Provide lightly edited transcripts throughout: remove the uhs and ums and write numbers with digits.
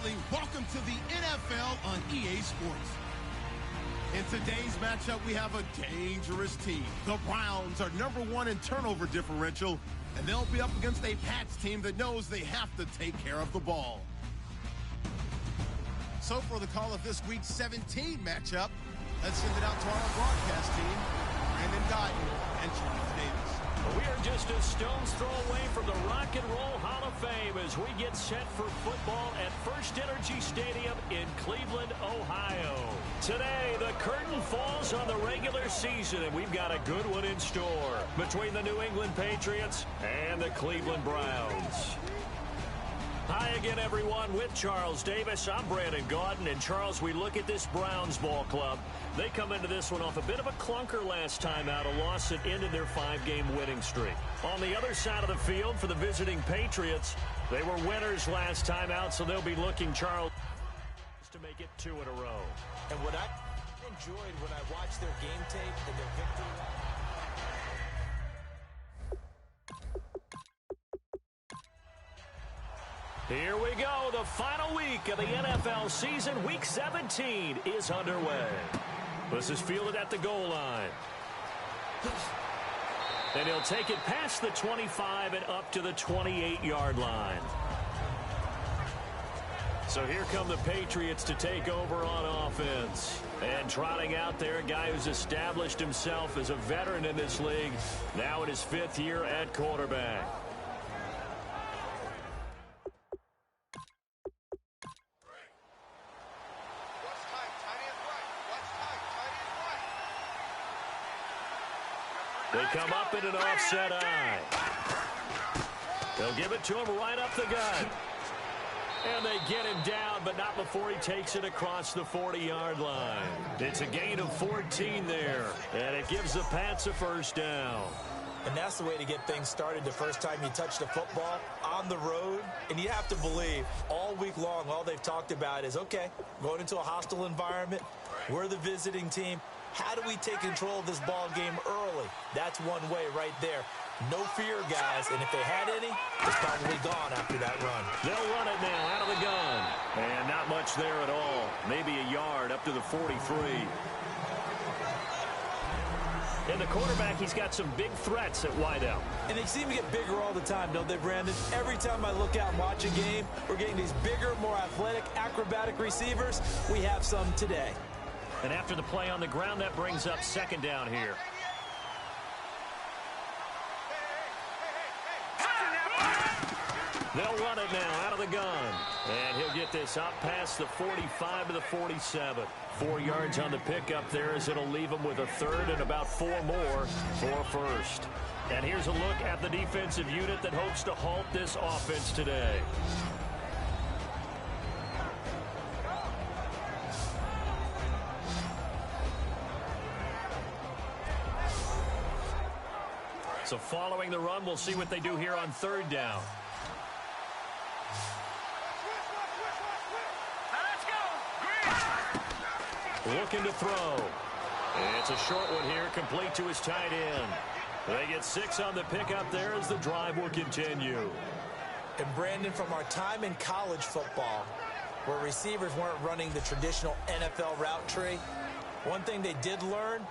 family, welcome to the NFL on EA Sports. In today's matchup, we have a dangerous team. The Browns are #1 in turnover differential, and they'll be up against a Pats team that knows they have to take care of the ball. So for the call of this Week 17 matchup, let's send it out to our broadcast team, Brandon Guyton and Charles Davis. We are just a stone's throw away from the Rock and Roll Hall of Fame as we get set for football at First Energy Stadium in Cleveland, Ohio. Today, the curtain falls on the regular season, and we've got a good one in store between the New England Patriots and the Cleveland Browns. Hi again, everyone. With Charles Davis, I'm Brandon Guyton. And Charles, we look at this Browns ball club. They come into this one off a bit of a clunker last time out, a loss that ended their 5-game winning streak. On the other side of the field for the visiting Patriots, they were winners last time out, so they'll be looking, Charles, to make it 2 in a row. And what I enjoyed when I watched their game tape and their victory. Here we go. The final week of the NFL season. Week 17 is underway. This is fielded at the goal line. And he'll take it past the 25 and up to the 28-yard line. So here come the Patriots to take over on offense. And trotting out there, a guy who's established himself as a veteran in this league, now in his 5th year at quarterback. They come up in an offset eye. They'll give it to him right up the gut. And they get him down, but not before he takes it across the 40-yard line. It's a gain of 14 there, and it gives the Pats a first down. And that's the way to get things started the first time you touch the football on the road. And you have to believe all week long, all they've talked about is, okay, going into a hostile environment, we're the visiting team. How do we take control of this ball game early? That's one way right there. No fear, guys, and if they had any, it's probably gone after that run. They'll run it now out of the gun. And not much there at all. Maybe a yard up to the 43. And the quarterback, he's got some big threats at wideout. And they seem to get bigger all the time, don't they, Brandon? Every time I look out and watch a game, we're getting these bigger, more athletic, acrobatic receivers. We have some today. And after the play on the ground, that brings up 2nd down here. They'll run it now out of the gun. And he'll get this out past the 45 to the 47. 4 yards on the pickup there as it'll leave him with a 3rd and about 4 more for first. And here's a look at the defensive unit that hopes to halt this offense today. So following the run, we'll see what they do here on 3rd down. Looking to throw. It's a short one here, complete to his tight end. They get 6 on the pickup there as the drive will continue. And Brandon, from our time in college football, where receivers weren't running the traditional NFL route tree, one thing they did learn,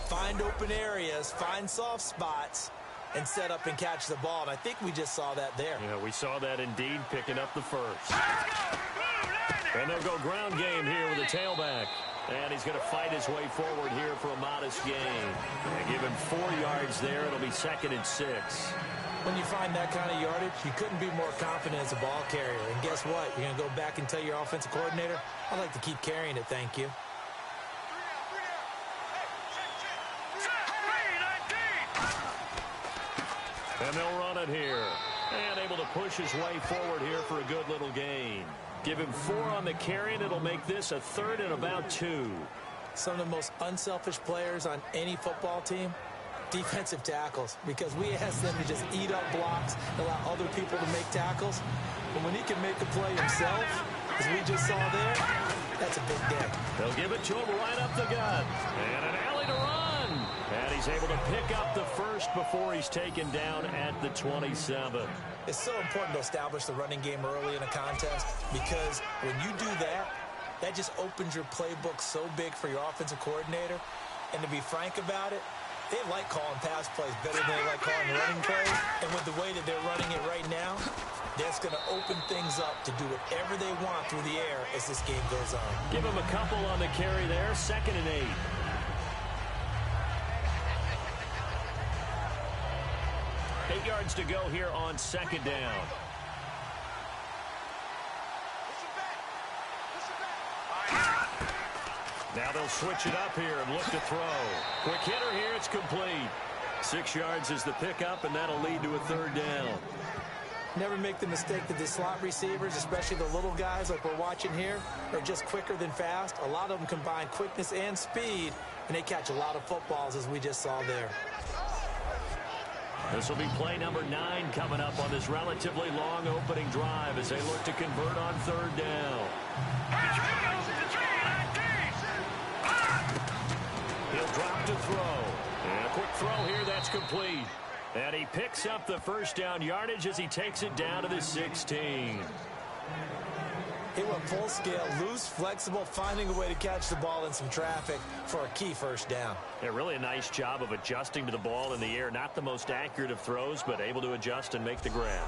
find open areas, find soft spots, and set up and catch the ball. And I think we just saw that there. Yeah, we saw that indeed, picking up the first. And they'll go ground game here with the tailback. And he's going to fight his way forward here for a modest gain. And give him 4 yards there. It'll be 2nd and 6. When you find that kind of yardage, you couldn't be more confident as a ball carrier. And guess what? You're going to go back and tell your offensive coordinator, I'd like to keep carrying it, thank you. And they'll run it here. And able to push his way forward here for a good little gain. Give him 4 on the carry, and it'll make this a 3rd and about 2. Some of the most unselfish players on any football team, defensive tackles, because we ask them to just eat up blocks, allow other people to make tackles. But when he can make a play himself, as we just saw there, that's a big day. They'll give it to him right up the gut. And an alley to run. And he's able to pick up the first before he's taken down at the 27. It's so important to establish the running game early in a contest because when you do that, that just opens your playbook so big for your offensive coordinator. And to be frank about it, they like calling pass plays better than they like calling running plays. And with the way that they're running it right now, that's going to open things up to do whatever they want through the air as this game goes on. Give them a couple on the carry there, 2nd and 8. Eight yards to go here on 2nd down. Now they'll switch it up here and look to throw. Quick hitter here, it's complete. 6 yards is the pickup, and that'll lead to a 3rd down. Never make the mistake that the slot receivers, especially the little guys like we're watching here, are just quicker than fast. A lot of them combine quickness and speed, and they catch a lot of footballs, as we just saw there. This will be play number 9 coming up on this relatively long opening drive as they look to convert on 3rd down. He'll drop to throw. And a quick throw here, that's complete. And he picks up the 1st down yardage as he takes it down to the 16. He went full scale, loose, flexible, finding a way to catch the ball in some traffic for a key 1st down. Yeah, really a nice job of adjusting to the ball in the air. Not the most accurate of throws, but able to adjust and make the grab.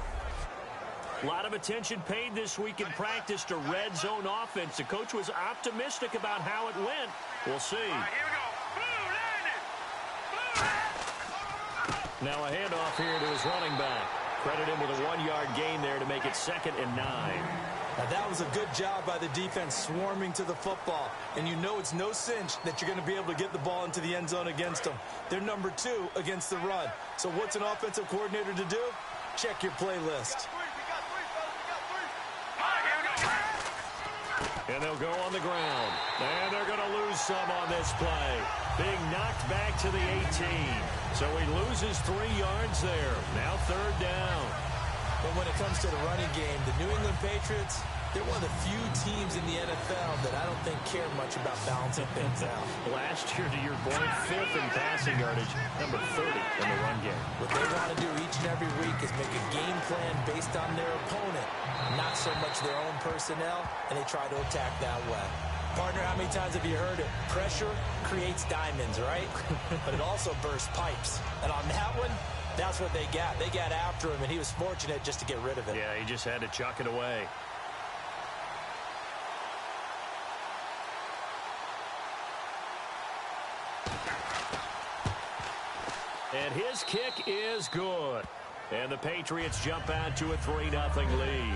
A lot of attention paid this week in practice to red zone offense. The coach was optimistic about how it went. We'll see. All right, here we go. Now a handoff here to his running back. Credit him with a 1-yard gain there to make it 2nd and 9. Now that was a good job by the defense swarming to the football. And you know it's no cinch that you're going to be able to get the ball into the end zone against them. They're number 2 against the run. So what's an offensive coordinator to do? Check your playlist. And they'll go on the ground. And they're going to lose some on this play. Being knocked back to the 18. So he loses 3 yards there. Now 3rd down. But when it comes to the running game, the New England Patriots, they're one of the few teams in the NFL that I don't think care much about balancing things out. Last year, to your point, 5th in passing yardage, number 30 in the run game. What they want to do each and every week is make a game plan based on their opponent, not so much their own personnel, and they try to attack that way. Partner, how many times have you heard it? Pressure creates diamonds, right? But it also bursts pipes. And on that one, that's what they got. They got after him, and he was fortunate just to get rid of it. Yeah, he just had to chuck it away. And his kick is good. And the Patriots jump out to a 3-0 lead.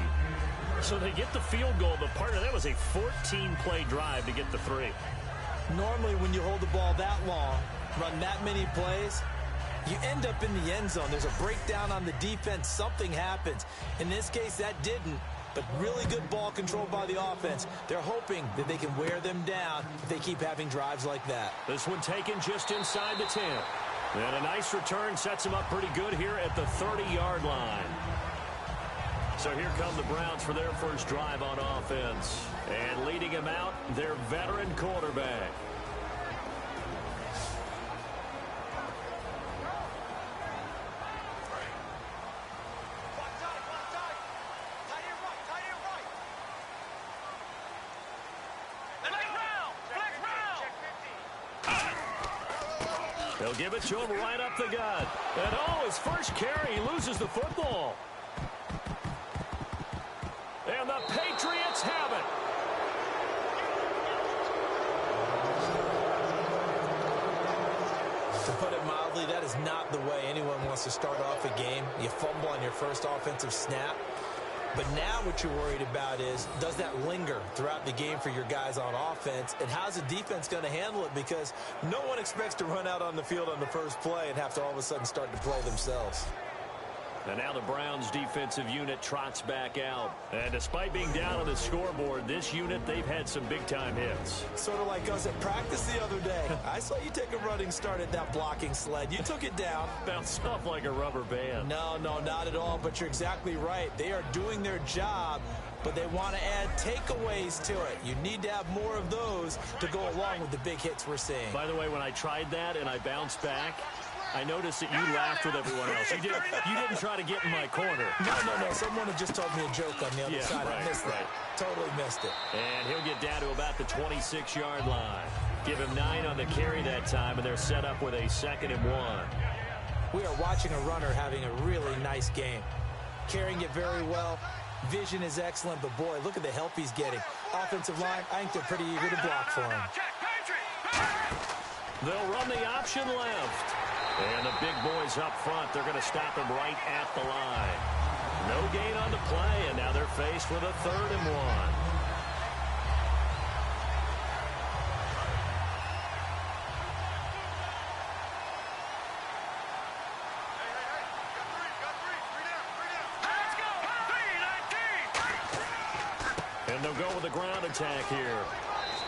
So they get the field goal, but partner, that was a 14-play drive to get the 3. Normally, when you hold the ball that long, run that many plays, you end up in the end zone. There's a breakdown on the defense. Something happens. In this case, that didn't. But really good ball control by the offense. They're hoping that they can wear them down if they keep having drives like that. This one taken just inside the 10. And a nice return sets them up pretty good here at the 30-yard line. So here come the Browns for their first drive on offense. And leading him out, their veteran quarterback. They'll give it to him right up the gut. And oh, his first carry, he loses the football. And the Patriots have it. To put it mildly, that is not the way anyone wants to start off a game. You fumble on your first offensive snap. But now what you're worried about is, does that linger throughout the game for your guys on offense? And how's the defense going to handle it? Because no one expects to run out on the field on the first play and have to all of a sudden start to play themselves. And now the Browns defensive unit trots back out. And despite being down on the scoreboard, this unit, they've had some big-time hits. Sort of like us at practice the other day. I saw you take a running start at that blocking sled. You took it down. Bounced off like a rubber band. No, not at all. But you're exactly right. They are doing their job, but they want to add takeaways to it. You need to have more of those to go along with the big hits we're seeing. By the way, when I tried that and I bounced back, I noticed that you laughed with everyone else. You didn't try to get in my corner. No. Someone had just told me a joke on the other side. Right, I missed that. Totally missed it. And he'll get down to about the 26-yard line. Give him 9 on the carry that time, and they're set up with a 2nd and 1. We are watching a runner having a really nice game. Carrying it very well. Vision is excellent, but boy, look at the help he's getting. Offensive line, I think they're pretty eager to block for him. They'll run the option left. And the big boys up front, they're going to stop him right at the line. No gain on the play, and now they're faced with a 3rd and 1. And they'll go with the ground attack here.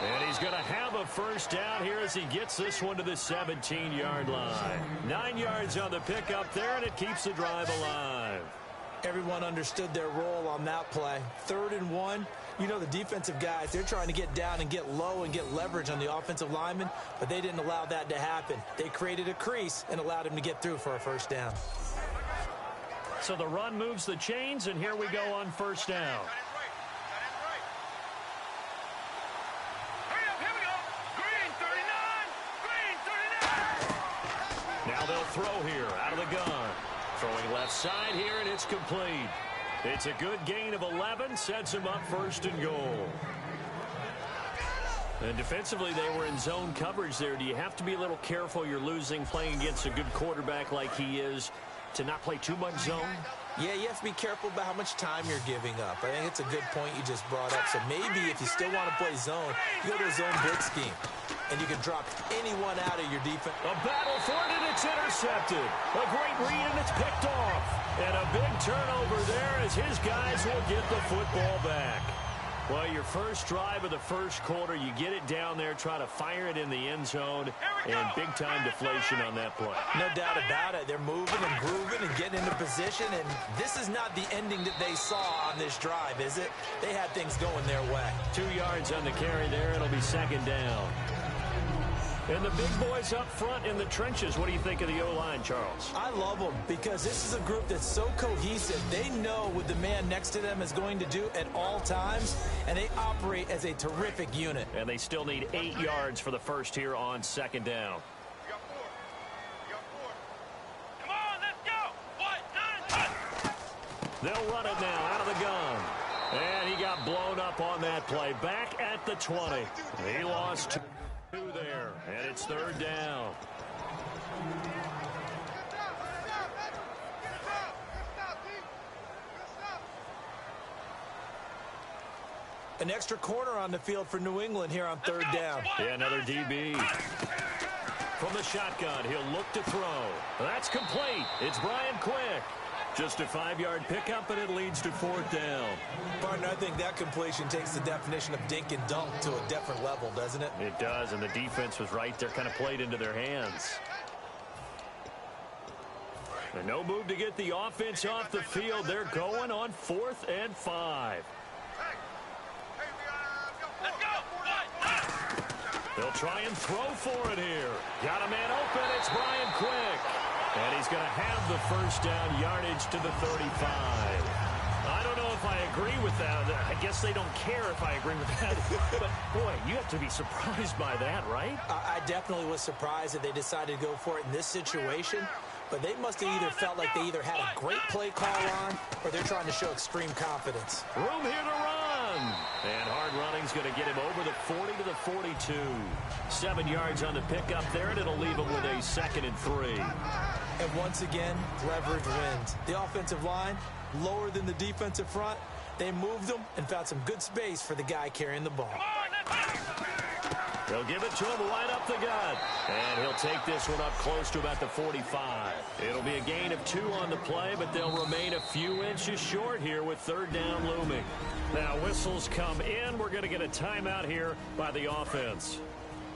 And he's going to have a 1st down here as he gets this one to the 17-yard line. 9 yards on the pickup there, and it keeps the drive alive. Everyone understood their role on that play. 3rd and 1. You know, the defensive guys, they're trying to get down and get low and get leverage on the offensive lineman, but they didn't allow that to happen. They created a crease and allowed him to get through for a 1st down. So the run moves the chains, and here we go on 1st down. Now they'll throw here out of the gun. Throwing left side here, and it's complete. It's a good gain of 11, sets him up 1st and goal. And defensively, they were in zone coverage there. Do you have to be a little careful? You're losing playing against a good quarterback like he is to not play too much zone? Yeah, you have to be careful about how much time you're giving up. I think it's a good point you just brought up. So maybe if you still want to play zone, you go to a zone blitz scheme. And you can drop anyone out of your defense. A battle for it, and it's intercepted. A great read, and it's picked off. And a big turnover there as his guys will get the football back. Well, your first drive of the 1st quarter, you get it down there, try to fire it in the end zone, and big-time deflation on that play. No doubt about it. They're moving and grooving and getting into position, and this is not the ending that they saw on this drive, is it? They had things going their way. 2 yards on the carry there. It'll be 2nd down. And the big boys up front in the trenches. What do you think of the O-line, Charles? I love them because this is a group that's so cohesive. They know what the man next to them is going to do at all times, and they operate as a terrific unit. And they still need 8 yards for the 1st here on 2nd down. Come on, let's go. They'll run it now out of the gun. And he got blown up on that play. Back at the 20. He lost 2 there, and it's 3rd down. An extra corner on the field for New England here on 3rd down. Yeah, another DB. From the shotgun, he'll look to throw. That's complete. It's Brian Quick. Just a 5-yard pickup, and it leads to 4th down. Partner, I think that completion takes the definition of dink and dunk to a different level, doesn't it? It does, and the defense was right there, kind of played into their hands. And no move to get the offense off the field. They're going on 4th and 5. Let's go. They'll try and throw for it here. Got a man open. It's Brian Quick. And he's going to have the 1st down, yardage to the 35. I don't know if I agree with that. I guess they don't care if I agree with that. But, boy, you have to be surprised by that, right? I definitely was surprised that they decided to go for it in this situation. But they must have either felt like they either had a great play call on or they're trying to show extreme confidence. Room here to run. And hard running's going to get him over the 40 to the 42. 7 yards on the pickup there, and it'll leave him with a 2nd and 3. And once again, leverage wins. The offensive line, lower than the defensive front. They moved them and found some good space for the guy carrying the ball. They'll give it to him right up the gut. And he'll take this one up close to about the 45. It'll be a gain of 2 on the play, but they'll remain a few inches short here with 3rd down looming. Now whistles come in. We're going to get a timeout here by the offense.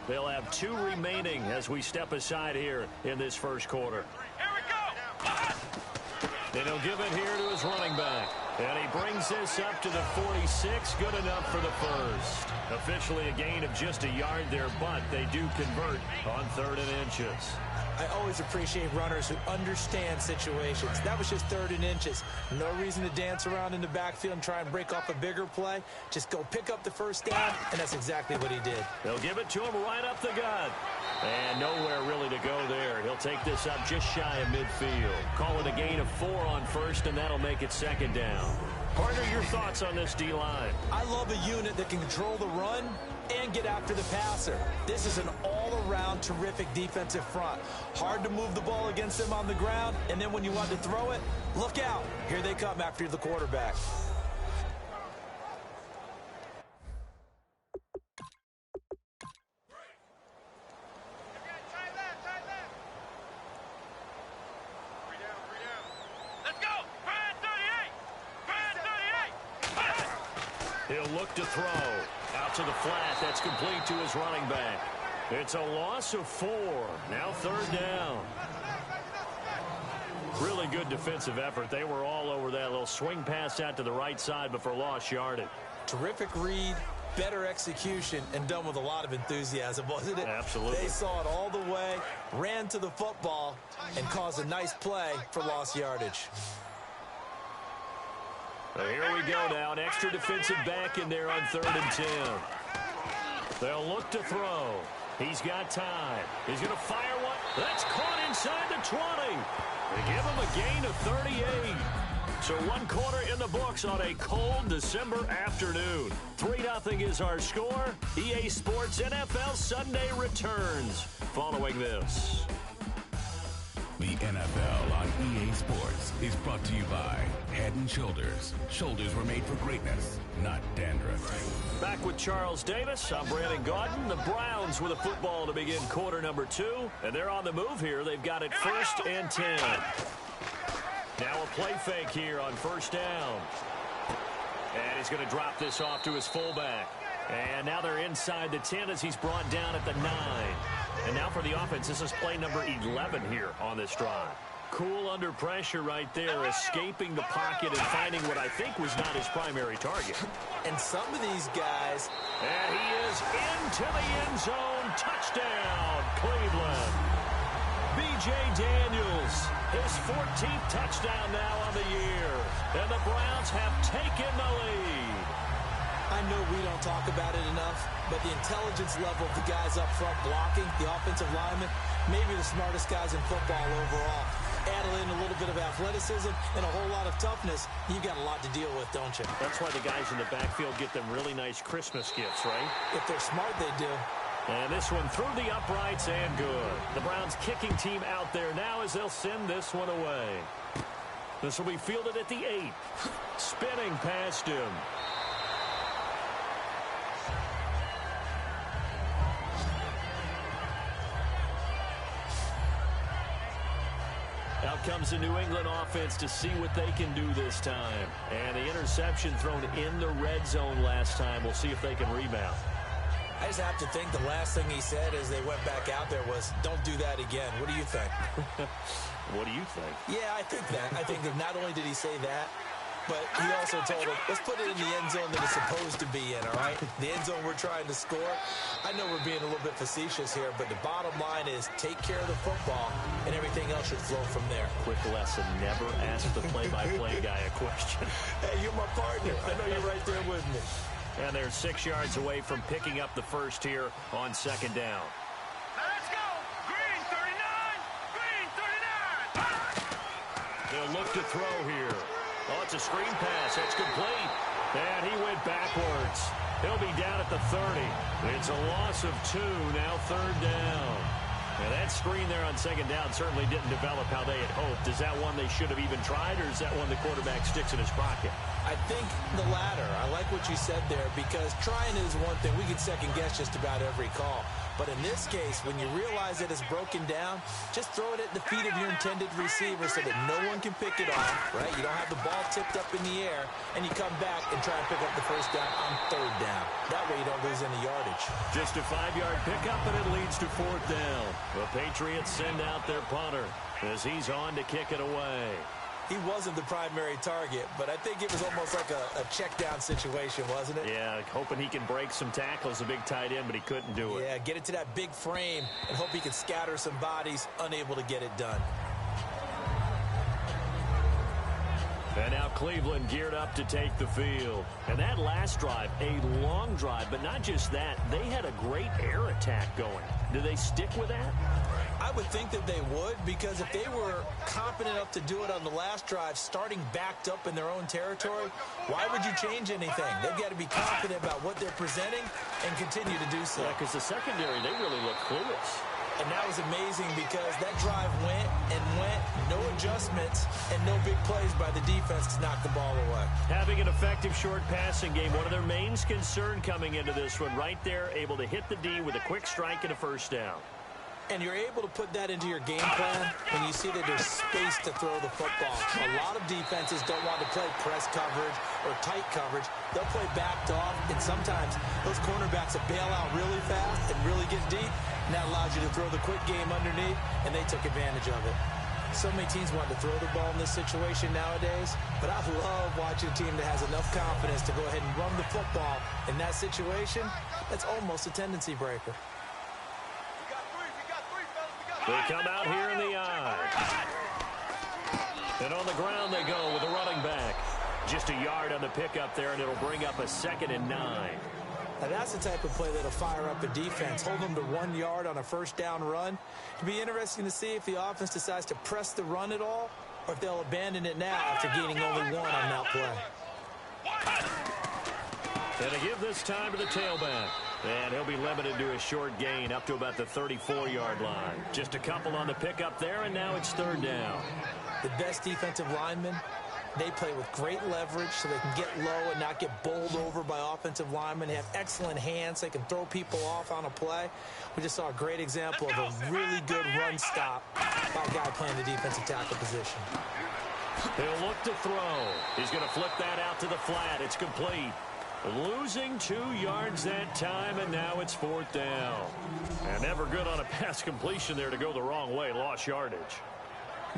They'll have 2 remaining as we step aside here in this 1st quarter. Here we go. And he'll give it here to his running back. And he brings this up to the 46. Good enough for the 1st. Officially a gain of just a yard there, but they do convert on 3rd and inches. I always appreciate runners who understand situations. That was just 3rd and inches. No reason to dance around in the backfield and try and break off a bigger play. Just go pick up the first down, and that's exactly what he did. They'll give it to him right up the gut. And nowhere really to go there. He'll take this up just shy of midfield. Call it a gain of 4 on first, and that'll make it 2nd down. Partner, your thoughts on this D-line? I love a unit that can control the run and get after the passer. This is an all-around terrific defensive front. Hard to move the ball against them on the ground, and then when you want to throw it, look out. Here they come after the quarterback. He'll look to throw. Out to the flat. That's complete to his running back. It's a loss of 4. Now 3rd down. Really good defensive effort. They were all over that little swing pass out to the right side, but for lost yardage. Terrific read, better execution, and done with a lot of enthusiasm, wasn't it? Absolutely. They saw it all the way, ran to the football, and caused a nice play for lost yardage. So here we go now. An extra defensive back in there on 3rd and 10. They'll look to throw. He's got time. He's going to fire one. That's caught inside the 20. They give him a gain of 38. So 1 quarter in the books on a cold December afternoon. 3-0 is our score. EA Sports NFL Sunday returns following this. The NFL on EA Sports is brought to you by Head & Shoulders. Shoulders were made for greatness, not dandruff. Back with Charles Davis. I'm Brandon Gaudin. The Browns with a football to begin quarter number 2. And they're on the move here. They've got it 1st and 10. Now a play fake here on 1st down. And he's going to drop this off to his fullback. And now they're inside the 10 as he's brought down at the 9. And now for the offense, this is play number 11 here on this drive. Cool under pressure right there, escaping the pocket and finding what I think was not his primary target. And some of these guys... And he is into the end zone. Touchdown, Cleveland. B.J. Daniels, his 14th touchdown now on the year. And the Browns have taken the lead. I know we don't talk about it enough, but the intelligence level of the guys up front blocking, the offensive linemen, maybe the smartest guys in football overall. Add in a little bit of athleticism and a whole lot of toughness, you've got a lot to deal with, don't you? That's why the guys in the backfield get them really nice Christmas gifts, right? If they're smart, they do. And this one through the uprights and good. The Browns kicking team out there now as they'll send this one away. This will be fielded at the 8. Spinning past him. Out comes the New England offense to see what they can do this time. And the interception thrown in the red zone last time. We'll see if they can rebound. I just have to think the last thing he said as they went back out there was, don't do that again. What do you think? What do you think? Yeah, I think that. I think that not only did he say that, but he also told him, let's put it in the end zone that it's supposed to be in, all right? The end zone we're trying to score. I know we're being a little bit facetious here, but the bottom line is take care of the football, and everything else should flow from there. Quick lesson, never ask the play-by-play guy a question. Hey, you're my partner. I know you're right there with me. And they're 6 yards away from picking up the first here on 2nd down. Let's go! Green 39! Green 39! They'll look to throw here. Oh, it's a screen pass. That's complete. And he went backwards. He'll be down at the 30. It's a loss of 2. Now 3rd down. Now that screen there on 2nd down certainly didn't develop how they had hoped. Is that one they should have even tried, or is that one the quarterback sticks in his pocket? I think the latter. I like what you said there, because trying is one thing. We can second guess just about every call. But in this case, when you realize that it's broken down, just throw it at the feet of your intended receiver so that no one can pick it off, right? You don't have the ball tipped up in the air, and you come back and try and pick up the first down on 3rd down. That way you don't lose any yardage. Just a 5-yard pickup, and it leads to 4th down. The Patriots send out their punter as he's on to kick it away. he wasn't the primary target, but I think it was almost like a check down situation, wasn't it? Yeah, hoping he can break some tackles, a big tight end, but he couldn't do it. Yeah, get it to that big frame and hope he can scatter some bodies, unable to get it done. And now Cleveland geared up to take the field. And that last drive, a long drive, but not just that. They had a great air attack going. Do they stick with that? I would think that they would, because if they were confident enough to do it on the last drive, starting backed up in their own territory, why would you change anything? They've got to be confident about what they're presenting and continue to do so. Yeah, because the secondary, they really look clueless. And that was amazing because that drive went and went, no adjustments, and no big plays by the defense to knock the ball away. Having an effective short passing game, one of their main concern coming into this one, right there, able to hit the D with a quick strike and a first down. And you're able to put that into your game plan when you see that there's space to throw the football. A lot of defenses don't want to play press coverage or tight coverage. They'll play backed off, and sometimes those cornerbacks will bail out really fast and really get deep, and that allows you to throw the quick game underneath, and they took advantage of it. So many teams want to throw the ball in this situation nowadays, but I love watching a team that has enough confidence to go ahead and run the football in that situation. That's almost a tendency breaker. They come out here in the I. And on the ground they go with a running back. Just a yard on the pickup there, and it'll bring up a 2nd and 9. Now that's the type of play that'll fire up a defense. Hold them to 1 yard on a first down run. It'll be interesting to see if the offense decides to press the run at all, or if they'll abandon it now after gaining only 1 on that play. And to give this time to the tailback. And he'll be limited to a short gain up to about the 34-yard line. Just a couple on the pickup there, and now it's 3rd down. The best defensive linemen, they play with great leverage so they can get low and not get bowled over by offensive linemen. They have excellent hands. They can throw people off on a play. We just saw a great example of a really good run stop by a guy playing the defensive tackle position. He'll look to throw. He's going to flip that out to the flat. It's complete. Losing 2 yards that time, and now it's 4th down. And never good on a pass completion there to go the wrong way. Lost yardage.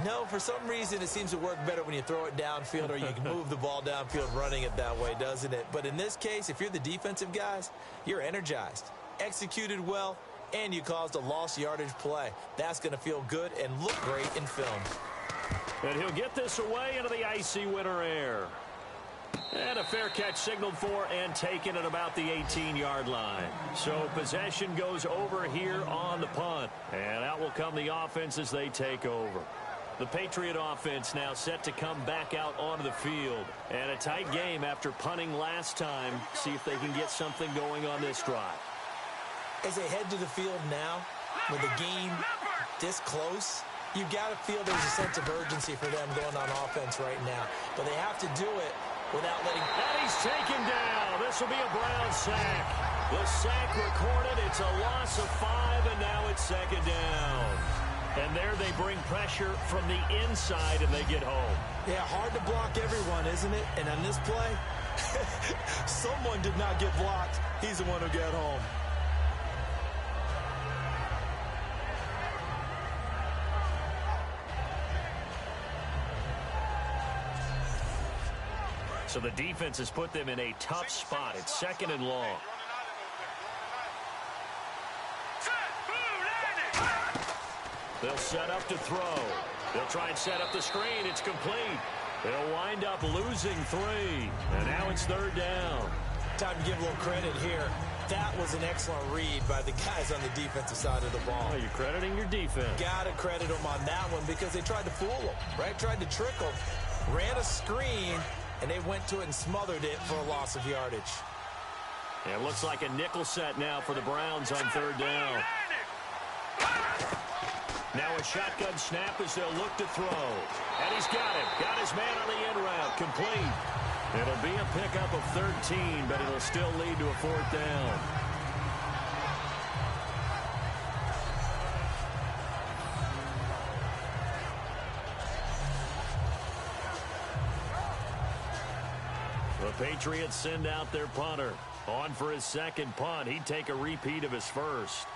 No, for some reason it seems to work better when you throw it downfield or you can move the ball downfield running it that way, doesn't it? But in this case, if you're the defensive guys, you're energized, executed well, and you caused a lost yardage play. That's going to feel good and look great in film. And he'll get this away into the icy winter air. And a fair catch signaled for and taken at about the 18-yard line. So possession goes over here on the punt. And out will come the offense as they take over. The Patriot offense now set to come back out onto the field. And a tight game after punting last time. See if they can get something going on this drive. As they head to the field now, with the game this close, you've got to feel there's a sense of urgency for them going on offense right now. But they have to do it without letting... And he's taken down. This will be a Brown sack. The sack recorded. It's a loss of 5, and now it's 2nd down. And there they bring pressure from the inside, and they get home. Yeah, hard to block everyone, isn't it? And on this play, someone did not get blocked. He's the one who got home. So the defense has put them in a tough spot. It's 2nd and long. They'll set up to throw. They'll try and set up the screen. It's complete. They'll wind up losing 3. And now it's 3rd down. Time to give a little credit here. That was an excellent read by the guys on the defensive side of the ball. Oh, you're crediting your defense. Got to credit them on that one because they tried to fool them, right? Tried to trick them. Ran a screen, and they went to it and smothered it for a loss of yardage. Yeah, it looks like a nickel set now for the Browns on 3rd down. Now a shotgun snap as they'll look to throw. And he's got it. Got his man on the in route. Complete. It'll be a pickup of 13, but it'll still lead to a 4th down. The Patriots send out their punter. On for his 2nd punt. He'd take a repeat of his first.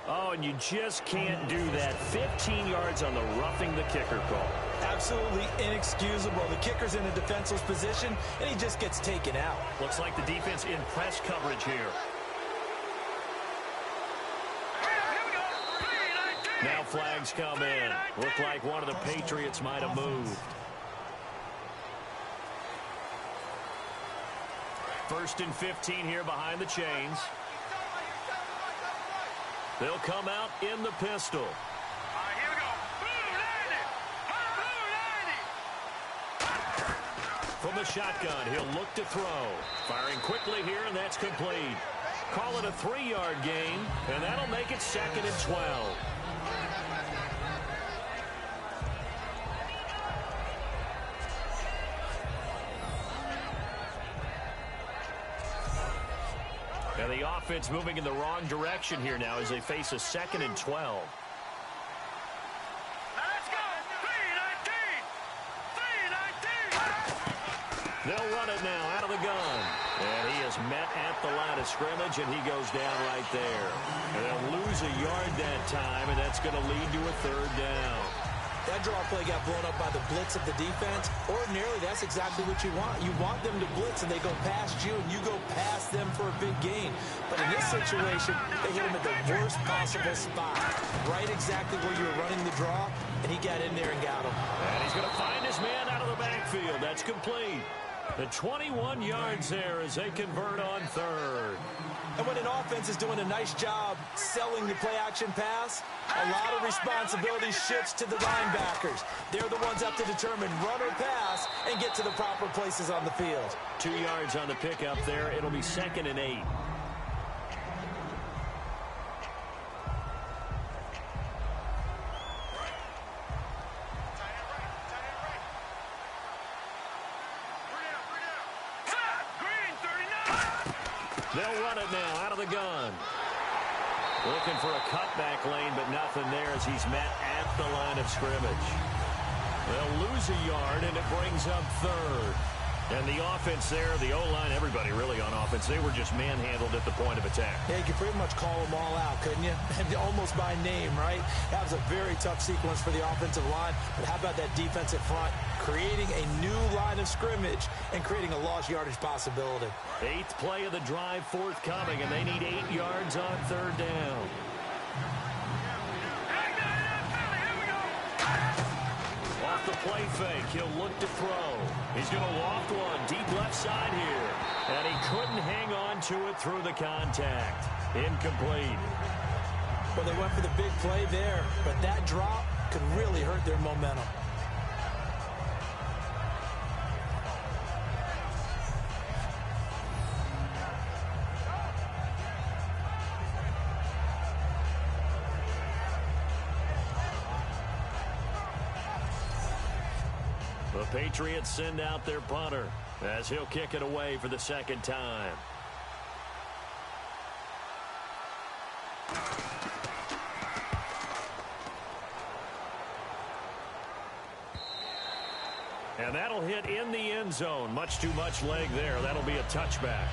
Oh, and you just can't do that. 15 yards on the roughing the kicker call. Absolutely inexcusable. The kicker's in a defenseless position, and he just gets taken out. Looks like the defense in press coverage here. Now flags come in. Looked like one of the Patriots might have moved. First and 15 here behind the chains. They'll come out in the pistol. Here we go. From the shotgun, he'll look to throw. Firing quickly here, and that's complete. Call it a 3-yard gain, and that'll make it 2nd and 12. And the offense moving in the wrong direction here now as they face a 2nd and 12. Let's go. 3-19. They'll run it now out of the gun. And he is met at the line of scrimmage, and he goes down right there. And they'll lose a yard that time, and that's going to lead to a 3rd down. That draw play got blown up by the blitz of the defense. Ordinarily, that's exactly what you want. You want them to blitz, and they go past you, and you go past them for a big gain. But in this situation, they hit him at the worst possible spot. Right exactly where you were running the draw, and he got in there and got him. And he's going to find his man out of the backfield. That's complete. The 21 yards there as they convert on 3rd. And when an offense is doing a nice job selling the play-action pass, a lot of responsibility shifts to the linebackers. They're the ones up to determine run or pass and get to the proper places on the field. 2 yards on the pickup there. It'll be 2nd and 8. They'll run it now out of the gun. Looking for a cutback lane, but nothing there as he's met at the line of scrimmage. They'll lose a yard, and it brings up 3rd. And the offense there, the O-line, everybody really on offense, they were just manhandled at the point of attack. Yeah, you could pretty much call them all out, couldn't you? Almost by name, right? That was a very tough sequence for the offensive line. But how about that defensive front creating a new line of scrimmage and creating a lost yardage possibility? 8th play of the drive forthcoming, and they need 8 yards on 3rd down. Off the play fake, he'll look to throw. He's going to loft one deep left side here. And he couldn't hang on to it through the contact. Incomplete. Well, they went for the big play there, but that drop could really hurt their momentum. The Patriots send out their punter as he'll kick it away for the 2nd time. And that'll hit in the end zone. Much too much leg there. That'll be a touchback.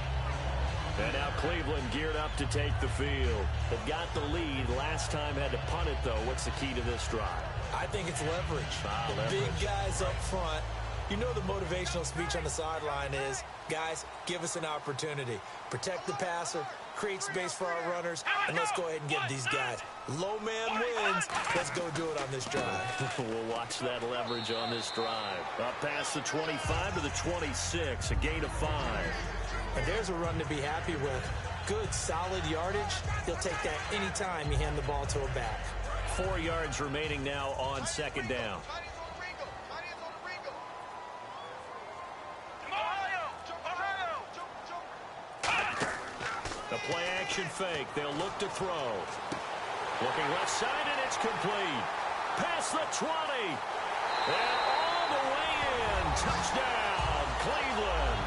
And now Cleveland geared up to take the field. They've got the lead. Last time had to punt it, though. What's the key to this drive? I think it's leverage. Leverage. Big guys up front. You know the motivational speech on the sideline is, guys, give us an opportunity. Protect the passer, create space for our runners, and let's go ahead and get these guys. Low man wins. Let's go do it on this drive. We'll watch that leverage on this drive. Up past the 25 to the 26, a gain of 5. And there's a run to be happy with. Good, solid yardage. He'll take that anytime you hand the ball to a back. 4 yards remaining now on 2nd down. The play-action fake. They'll look to throw. Looking left side, and it's complete. Past the 20. And all the way in. Touchdown, Cleveland.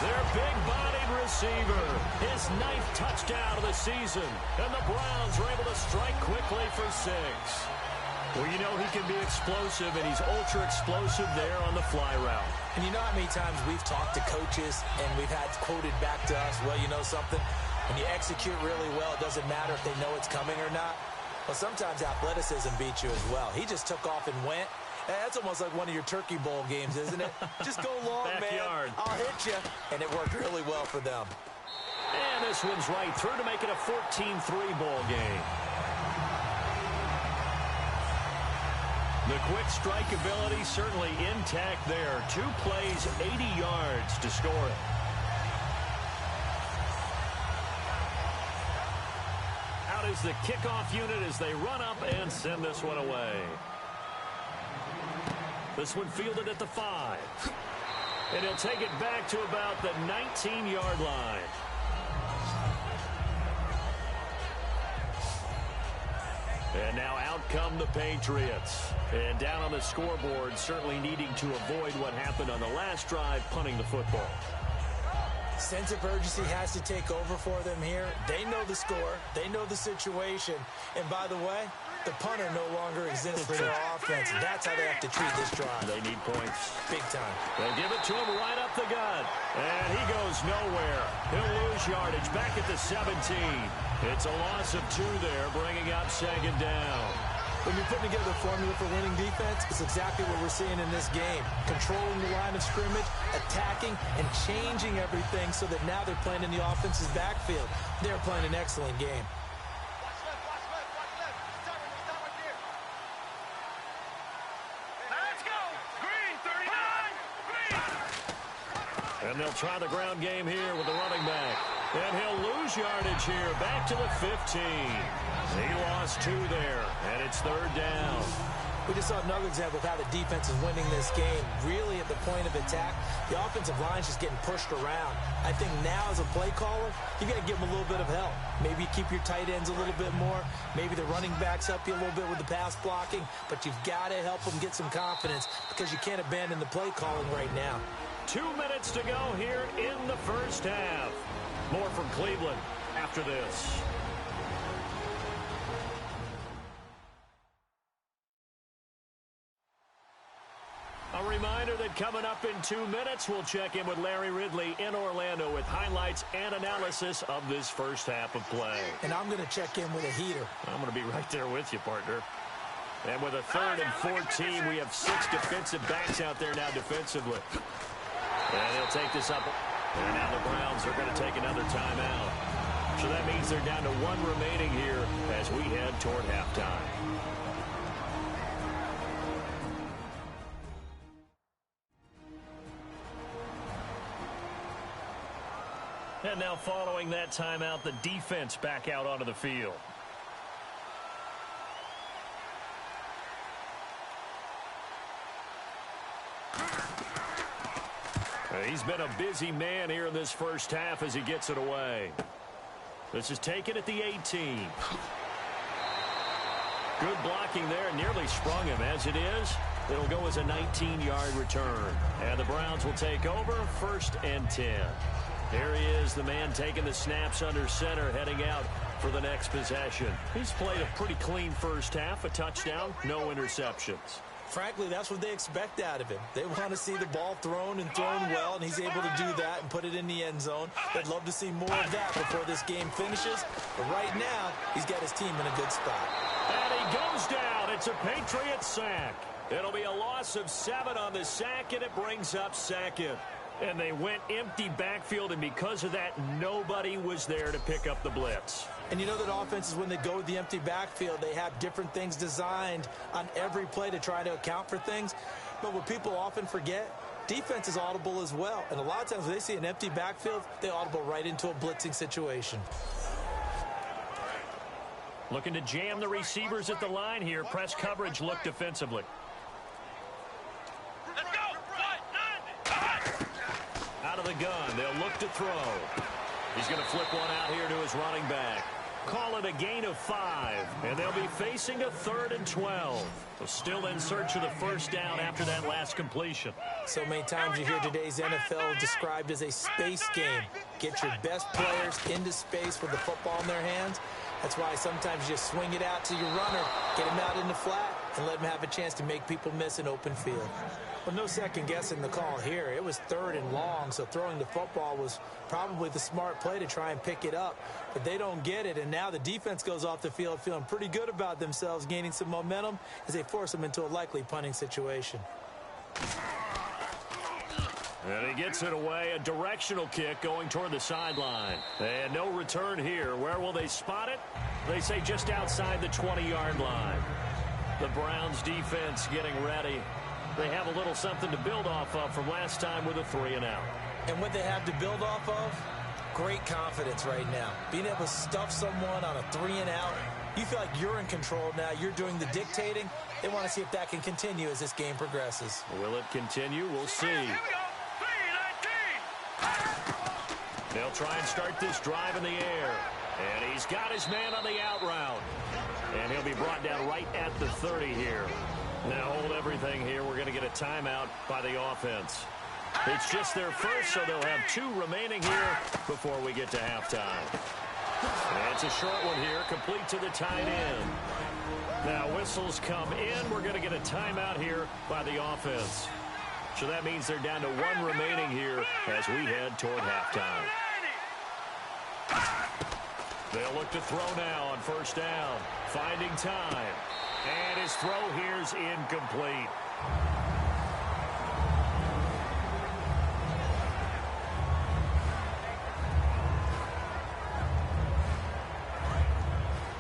Their big-bodied receiver. His 9th touchdown of the season. And the Browns are able to strike quickly for 6. Well, you know he can be explosive, and he's ultra-explosive there on the fly route. And you know how many times we've talked to coaches and we've had quoted back to us, well, you know something? When you execute really well, it doesn't matter if they know it's coming or not. Well, sometimes athleticism beats you as well. He just took off and went. That's almost like one of your Turkey Bowl games, isn't it? Just go long, Backyard. man. I'll hit you. And it worked really well for them. And this one's right through to make it a 14-3 ball game. The quick strike ability certainly intact there. 2 plays, 80 yards to score it. Out is the kickoff unit as they run up and send this one away. This one fielded at the 5. And he'll take it back to about the 19-yard line. And now out come the Patriots. And down on the scoreboard, certainly needing to avoid what happened on the last drive, punting the football. Sense of urgency has to take over for them here. They know the score. They know the situation. And by the way, the punter no longer exists for their offense. That's how they have to treat this drive. They need points. Big time. They'll give it to him right up the gut. And he goes nowhere. He'll lose yardage back at the 17. It's a loss of 2 there, bringing up 2nd down. When you're putting together a formula for winning defense, it's exactly what we're seeing in this game. Controlling the line of scrimmage, attacking, and changing everything so that now they're playing in the offense's backfield. They're playing an excellent game. Let's go. Green, 39. Green. And they'll try the ground game here with the running back. And he'll lose yardage here, back to the 15. He lost 2 there, and it's 3rd down. We just saw another example of how the defense is winning this game. Really at the point of attack, the offensive line's just getting pushed around. I think now as a play caller, you got to give them a little bit of help. Maybe keep your tight ends a little bit more. Maybe the running backs help you a little bit with the pass blocking. But you've got to help them get some confidence because you can't abandon the play calling right now. 2 minutes to go here in the first half. More from Cleveland after this. A reminder that coming up in 2 minutes, we'll check in with Larry Ridley in Orlando with highlights and analysis of this first half of play. And I'm going to check in with a heater. I'm going to be right there with you, partner. And with a 3rd and 14, we have 6 defensive backs out there now defensively. And he'll take this up. And now the Browns are going to take another timeout. So that means they're down to 1 remaining here as we head toward halftime. And now following that timeout, the defense back out onto the field. He's been a busy man here in this first half as he gets it away. This is taken at the 18. Good blocking there. Nearly sprung him. As it is, it'll go as a 19-yard return. And the Browns will take over 1st and 10. Here he is, the man taking the snaps under center, heading out for the next possession. He's played a pretty clean first half, a touchdown, no interceptions. Frankly, that's what they expect out of him. They want to see the ball thrown and thrown well, and he's able to do that and put it in the end zone. They'd love to see more of that before this game finishes. But right now, he's got his team in a good spot. And he goes down. It's a Patriots sack. It'll be a loss of 7 on the sack, and it brings up 2nd. And they went empty backfield, and because of that, nobody was there to pick up the blitz. And you know that offenses, when they go with the empty backfield, they have different things designed on every play to try to account for things. But what people often forget, defense is audible as well. And a lot of times when they see an empty backfield, they audible right into a blitzing situation. Looking to jam the receivers at the line here. Press coverage look defensively. Let's go. Out of the gun, they'll look to throw. He's going to flip one out here to his running back. Call it a gain of 5, and they'll be facing a 3rd and 12. So still in search of the first down after that last completion. So many times you hear today's NFL described as a space game. Get your best players into space with the football in their hands. That's why sometimes you just swing it out to your runner, get him out in the flat, and let him have a chance to make people miss an open field. Well, no second guessing the call here. It was 3rd and long, so throwing the football was probably the smart play to try and pick it up. But they don't get it, and now the defense goes off the field feeling pretty good about themselves, gaining some momentum as they force them into a likely punting situation. And he gets it away, a directional kick going toward the sideline. And no return here. Where will they spot it? They say just outside the 20-yard line. The Browns defense getting ready. They have a little something to build off of from last time with a 3-and-out. And what they have to build off of? Great confidence right now. Being able to stuff someone on a 3-and-out, you feel like you're in control now. You're doing the dictating. They want to see if that can continue as this game progresses. Will it continue? We'll see. Here we go. 3-19. They'll try and start this drive in the air. And he's got his man on the out route. And he'll be brought down right at the 30 here. Now hold everything here. We're going to get a timeout by the offense. It's just their first, so they'll have 2 remaining here before we get to halftime. And it's a short one here, complete to the tight end. Now whistles come in. We're going to get a timeout here by the offense. So that means they're down to 1 remaining here as we head toward halftime. They'll look to throw now on first down. Finding time. And his throw here's incomplete.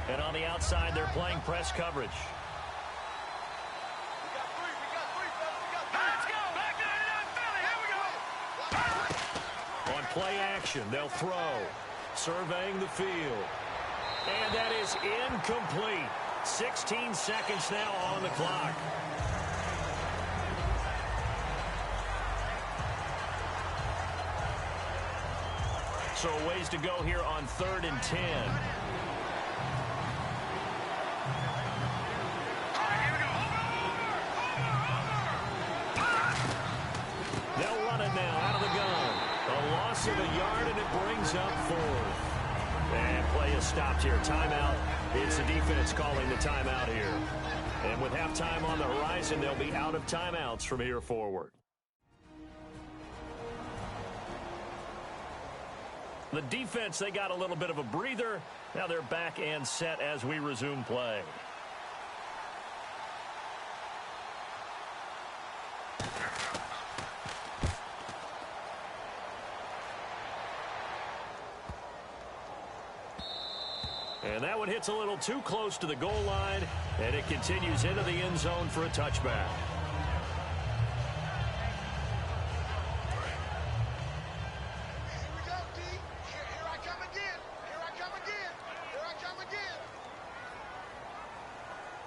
And on the outside, they're playing press coverage. Let's go. Back to Philly. Here we go. On play action, they'll throw. Surveying the field. And that is incomplete. 16 seconds now on the clock. So ways to go here on 3rd and 10. They'll run it now out of the gun. A loss of a yard, and it brings up 4th. And play is stopped here. Timeout. It's the defense calling the timeout here. And with halftime on the horizon, they'll be out of timeouts from here forward. The defense, they got a little bit of a breather. Now they're back and set as we resume play. And that one hits a little too close to the goal line, and it continues into the end zone for a touchback. Here we go, D. Here I come again. Here I come again. Here I come again.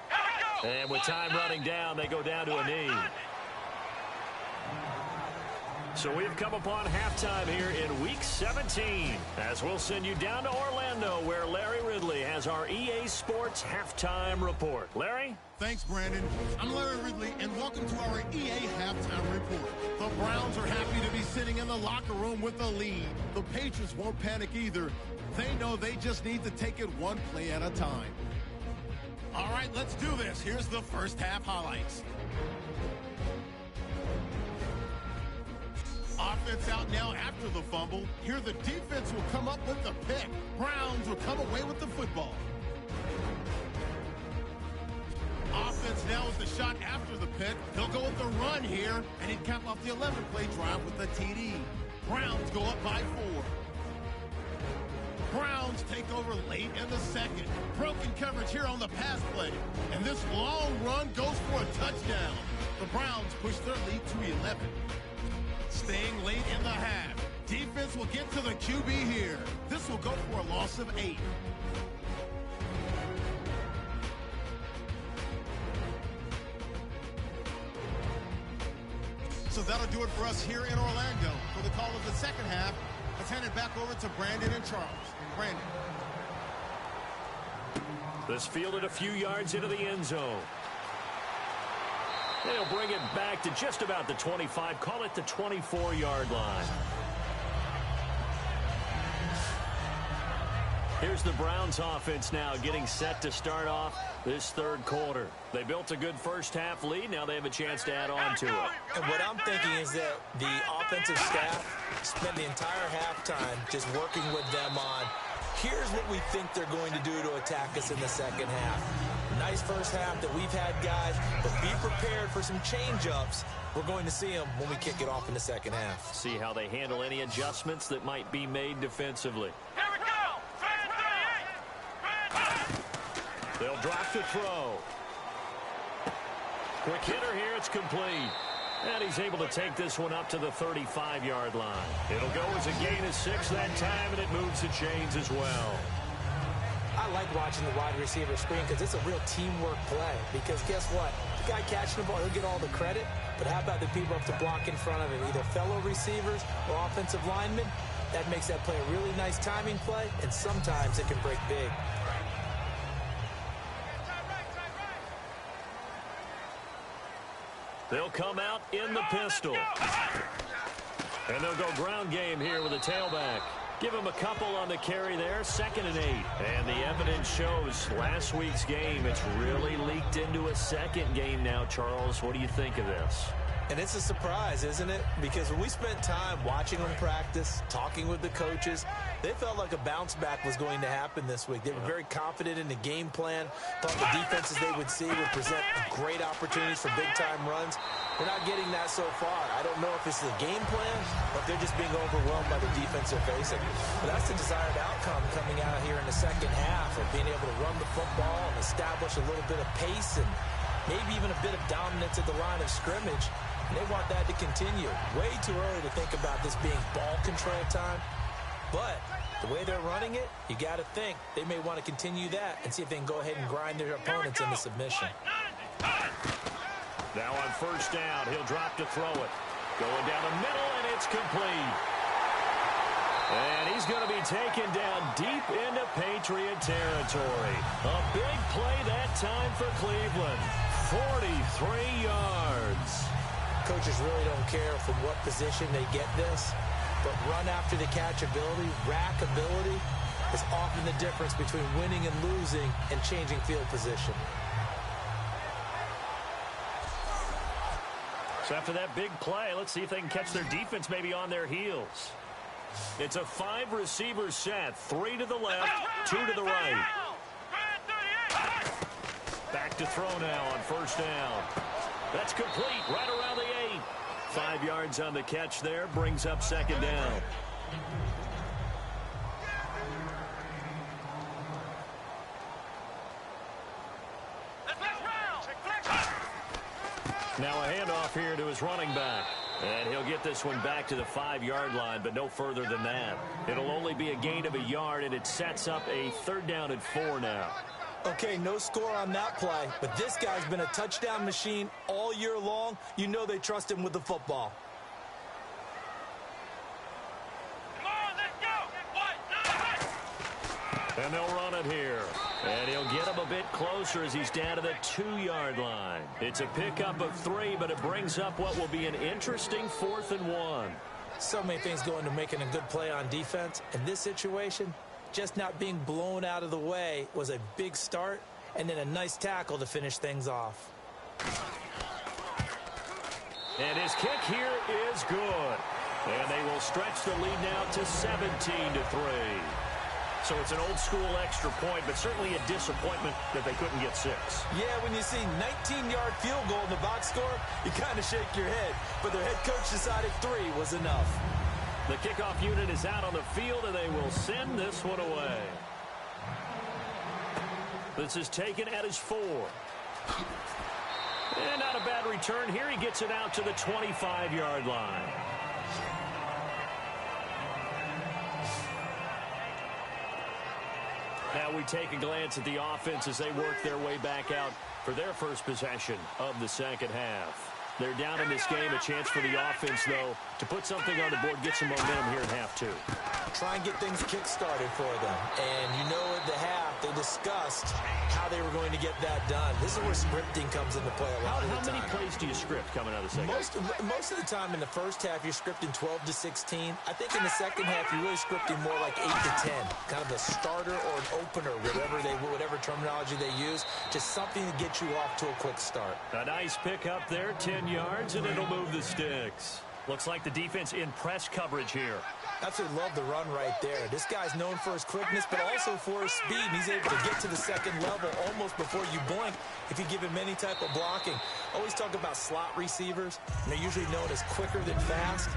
Here we go. And with time running down, they go down to a knee. So we've come upon halftime here in Week 17, as we'll send you down to Orlando, where Larry Ridley has our EA Sports Halftime Report. Larry? Thanks, Brandon. I'm Larry Ridley, and welcome to our EA Halftime Report. The Browns are happy to be sitting in the locker room with a lead. The Patriots won't panic either. They know they just need to take it one play at a time. All right, let's do this. Here's the first half highlights. Offense out now after the fumble. Here the defense will come up with the pick. Browns will come away with the football. Offense now with the shot after the pick. They'll go with the run here, and he'd cap off the 11-play drive with the TD. Browns go up by 4. Browns take over late in the second. Broken coverage here on the pass play. And this long run goes for a touchdown. The Browns push their lead to 11. Staying late in the half. Defense will get to the QB here. This will go for a loss of 8. So that'll do it for us here in Orlando. For the call of the second half, let's hand it back over to Brandon and Charles. Brandon. This fielded a few yards into the end zone. They'll bring it back to just about the 25. Call it the 24-yard line. Here's the Browns offense now getting set to start off this third quarter. They built a good first-half lead. Now they have a chance to add on to it. And what I'm thinking is that the offensive staff spent the entire halftime just working with them on, here's what we think they're going to do to attack us in the second half. Nice first half that we've had, guys, but be prepared for some change-ups. We're going to see them when we kick it off in the second half. See how they handle any adjustments that might be made defensively. Here we go. They'll drop to throw. Quick hitter here. It's complete. And he's able to take this one up to the 35-yard line. It'll go as a gain of 6 that time, and it moves the chains as well. I like watching the wide receiver screen because it's a real teamwork play. Because guess what? The guy catching the ball, he'll get all the credit. But how about the people up to block in front of him, either fellow receivers or offensive linemen? That makes that play a really nice timing play, and sometimes it can break big. They'll come out in the pistol. And they'll go ground game here with a tailback. Give him a couple on the carry there, 2nd and 8. And the evidence shows last week's game, it's really leaked into a second game now, Charles. What do you think of this? And it's a surprise, isn't it? Because when we spent time watching them practice, talking with the coaches, they felt like a bounce back was going to happen this week. They were very confident in the game plan, thought the defenses they would see would present great opportunities for big-time runs. We're not getting that so far. I don't know if it's the game plan or if they're just being overwhelmed by the defense they're facing. But that's the desired outcome coming out here in the second half, of being able to run the football and establish a little bit of pace and maybe even a bit of dominance at the line of scrimmage. And they want that to continue. Way too early to think about this being ball control time. But the way they're running it, you got to think they may want to continue that and see if they can go ahead and grind their opponents into submission. Now on first down, he'll drop to throw it. Going down the middle, and it's complete. And he's going to be taken down deep into Patriot territory. A big play that time for Cleveland. 43 yards. Coaches really don't care from what position they get this, but run after the catch ability, rack ability, is often the difference between winning and losing and changing field position. So after that big play, let's see if they can catch their defense maybe on their heels. It's a 5-receiver set, 3 to the left, 2 to the right. Back to throw now on first down. That's complete right around the 8. 5 yards on the catch there, brings up second down. Now a handoff here to his running back. And he'll get this one back to the 5-yard line, but no further than that. It'll only be a gain of a yard, and it sets up a 3rd down and 4 now. Okay, no score on that play, but this guy's been a touchdown machine all year long. You know they trust him with the football. Come on, let's go. And they'll run it here. And he'll get him a bit closer as he's down to the 2-yard line. It's a pickup of 3, but it brings up what will be an interesting 4th and 1. So many things go into making a good play on defense. In this situation, just not being blown out of the way was a big start, and then a nice tackle to finish things off. And his kick here is good. And they will stretch the lead now to 17-3. So it's an old-school extra point, but certainly a disappointment that they couldn't get 6. Yeah, when you see 19-yard field goal in the box score, you kind of shake your head. But their head coach decided 3 was enough. The kickoff unit is out on the field, and they will send this one away. This is taken at his 4. And not a bad return here. He gets it out to the 25-yard line. Now we take a glance at the offense as they work their way back out for their first possession of the second half. They're down in this game. A chance for the offense, though, to put something on the board, get some momentum here in half 2. Try and get things kick-started for them. And you know at the half, they discussed how they were going to get that done. This is where scripting comes into play a lot of the time. How many plays do you script coming out of the second? Most of the time in the first half, you're scripting 12 to 16. I think in the second half, you're really scripting more like 8 to 10. Kind of a starter or an opener, whatever terminology they use. Just something to get you off to a quick start. A nice pick up there, 10 yards, and it'll move the sticks. Looks like the defense in press coverage here. Absolutely love the run right there. This guy's known for his quickness, but also for his speed. He's able to get to the second level almost before you blink if you give him any type of blocking. Always talk about slot receivers, and they're usually known as quicker than fast.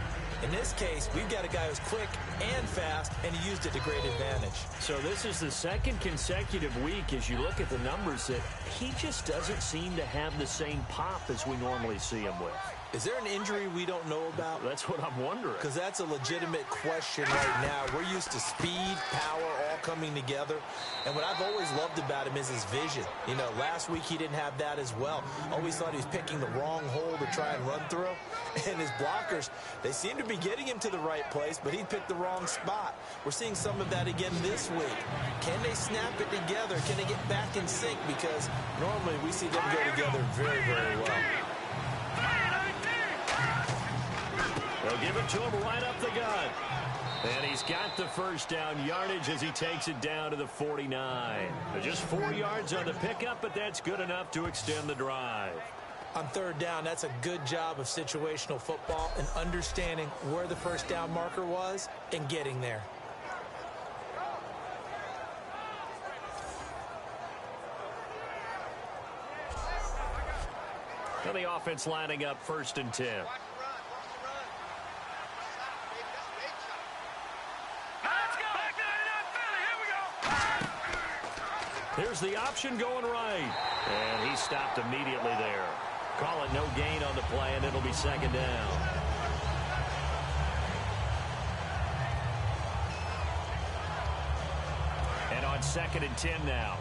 In this case, we've got a guy who's quick and fast, and he used it to great advantage. So this is the second consecutive week, as you look at the numbers, that he just doesn't seem to have the same pop as we normally see him with. Is there an injury we don't know about? That's what I'm wondering. Because that's a legitimate question right now. We're used to speed, power, all coming together. And what I've always loved about him is his vision. You know, last week he didn't have that as well. Always thought he was picking the wrong hole to try and run through. And his blockers, they seem to be getting him to the right place, but he picked the wrong spot. We're seeing some of that again this week. Can they snap it together? Can they get back in sync? Because normally we see them go together very, very well. They'll give it to him right up the gut. And he's got the first down yardage as he takes it down to the 49. Just 4 yards on the pickup, but that's good enough to extend the drive. On third down, that's a good job of situational football and understanding where the first down marker was and getting there. Now the offense lining up 1st and 10. Here's the option going right. And he stopped immediately there. Call it no gain on the play, and it'll be 2nd down. And on 2nd and 10 now.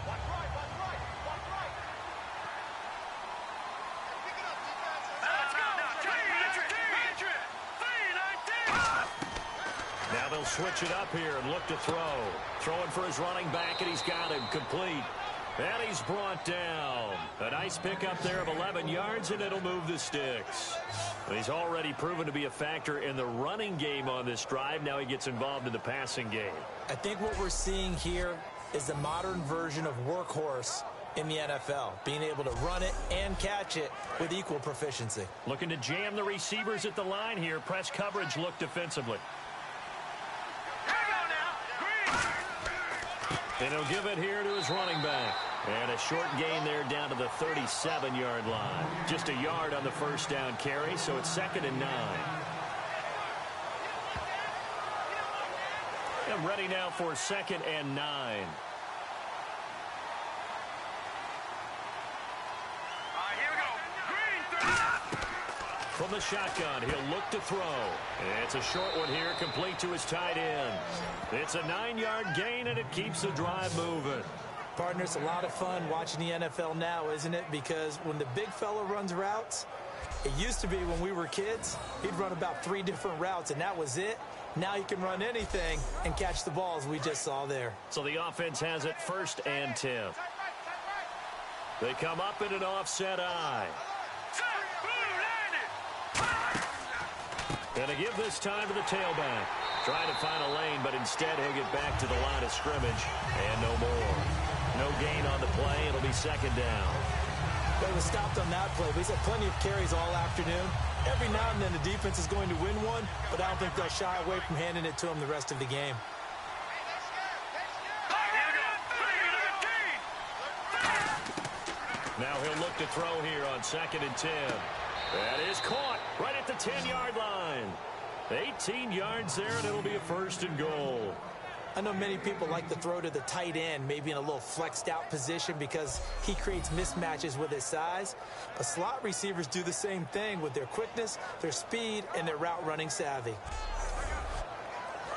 Now they'll switch it up here and look to throw. Throwing for his running back, and he's got him complete. And he's brought down. A nice pickup there of 11 yards, and it'll move the sticks. He's already proven to be a factor in the running game on this drive. Now he gets involved in the passing game. I think what we're seeing here is the modern version of workhorse in the NFL, being able to run it and catch it with equal proficiency. Looking to jam the receivers at the line here. Press coverage look defensively. And he'll give it here to his running back. And a short gain there down to the 37-yard line. Just a yard on the first down carry, so it's 2nd and 9. And ready now for 2nd and 9. From the shotgun, he'll look to throw. It's a short one here, complete to his tight end. It's a 9-yard gain, and it keeps the drive moving. Partner, it's a lot of fun watching the NFL now, isn't it? Because when the big fella runs routes, it used to be when we were kids, he'd run about 3 different routes, and that was it. Now he can run anything and catch the balls we just saw there. So the offense has it 1st and 10. They come up in an offset eye. And to give this time to the tailback. Trying to find a lane, but instead he'll get back to the line of scrimmage. And no more. No gain on the play. It'll be 2nd down. They were stopped on that play, but he's had plenty of carries all afternoon. Every now and then the defense is going to win one, but I don't think they'll shy away from handing it to him the rest of the game. Now he'll look to throw here on 2nd and 10. That is caught right at the 10-yard line. 18 yards there, and it'll be a 1st and goal. I know many people like to throw to the tight end, maybe in a little flexed out position because he creates mismatches with his size. But slot receivers do the same thing with their quickness, their speed, and their route running savvy.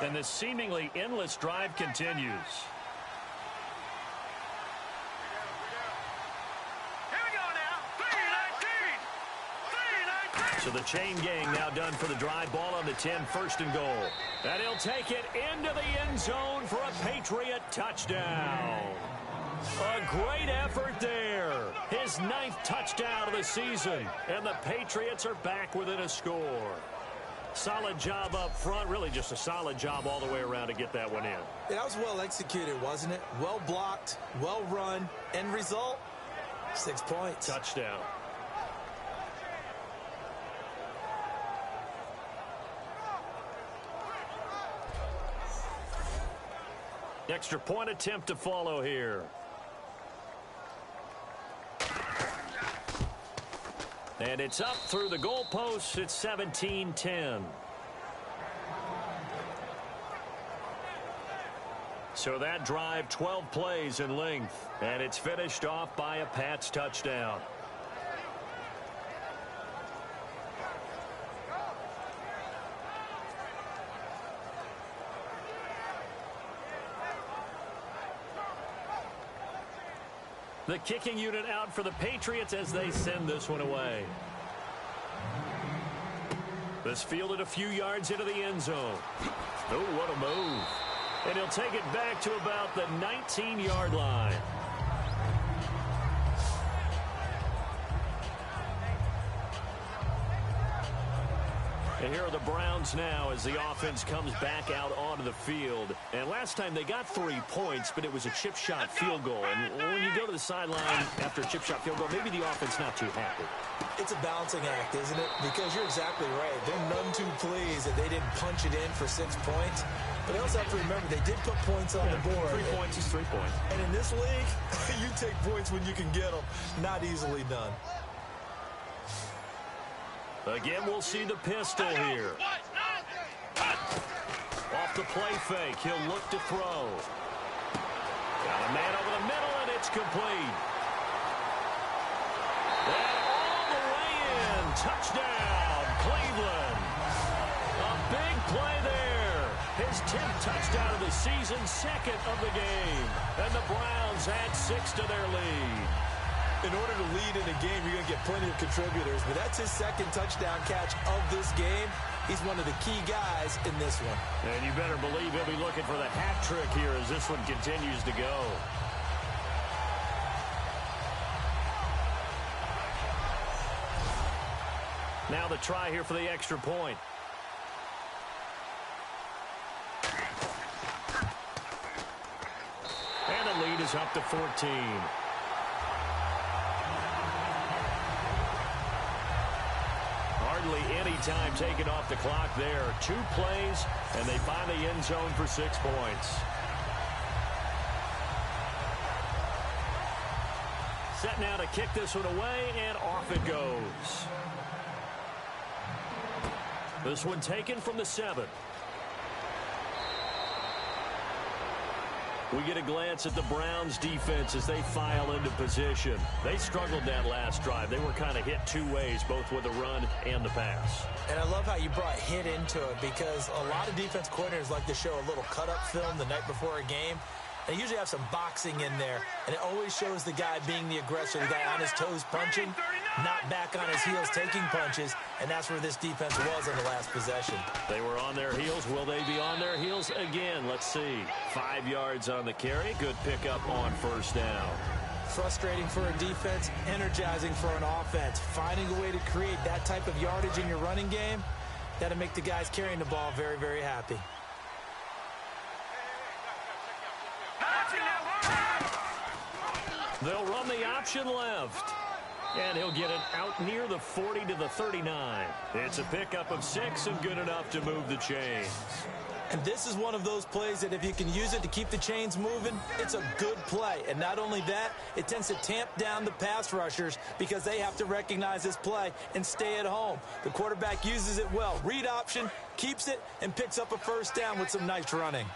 And this seemingly endless drive continues. So the chain gang now done for the drive. Ball on the 10, 1st and goal. And he'll take it into the end zone for a Patriot touchdown. great effort there. His 9th touchdown of the season. And the Patriots are back within a score. Solid job up front. Really just a solid job all the way around to get that one in. That was well executed, wasn't it? Well blocked, well run. End result, 6 points. Touchdown. Extra point attempt to follow here. And it's up through the goalposts. It's 17-10. So that drive, 12 plays in length. And it's finished off by a Pats touchdown. The kicking unit out for the Patriots as they send this one away. This fielded a few yards into the end zone. Oh, what a move. And he'll take it back to about the 19-yard line. And here are the Browns now as the offense comes back out onto the field. And last time they got 3 points, but it was a chip shot field goal. And when you go to the sideline after a chip shot field goal, maybe the offense not too happy. It's a balancing act, isn't it? Because you're exactly right. They're none too pleased that they didn't punch it in for 6 points. But they also have to remember they did put points on the board. 3 points is 3 points. And in this league, you take points when you can get them. Not easily done. Again, we'll see the pistol here. Off the play fake, he'll look to throw. Got a man over the middle, and it's complete. And all the way in. Touchdown, Cleveland. A big play there. His 10th touchdown of the season, 2nd of the game. And the Browns add 6 to their lead. In order to lead in a game, you're going to get plenty of contributors, but that's his 2nd touchdown catch of this game. He's one of the key guys in this one. And you better believe he'll be looking for the hat trick here as this one continues to go. Now the try here for the extra point. And the lead is up to 14. Hardly any time taken off the clock there. 2 plays, and they find the end zone for 6 points. Set now to kick this one away, and off it goes. This one taken from the 7. We get a glance at the Browns defense as they file into position. They struggled that last drive. They were kind of hit 2 ways, both with the run and the pass. And I love how you brought hit into it because a lot of defense coordinators like to show a little cut-up film the night before a game. They usually have some boxing in there, and it always shows the guy being the aggressor, the guy on his toes punching, not back on his heels taking punches, and that's where this defense was in the last possession. They were on their heels. Will they be on their heels again? Let's see. 5 yards on the carry. Good pickup on 1st down. Frustrating for a defense, energizing for an offense. Finding a way to create that type of yardage in your running game, that'll make the guys carrying the ball very, very happy. They'll run the option left. And he'll get it out near the 40 to the 39. It's a pickup of 6 and good enough to move the chains. And this is one of those plays that if you can use it to keep the chains moving, it's a good play. And not only that, it tends to tamp down the pass rushers because they have to recognize this play and stay at home. The quarterback uses it well. Read option, keeps it, and picks up a 1st down with some nice running.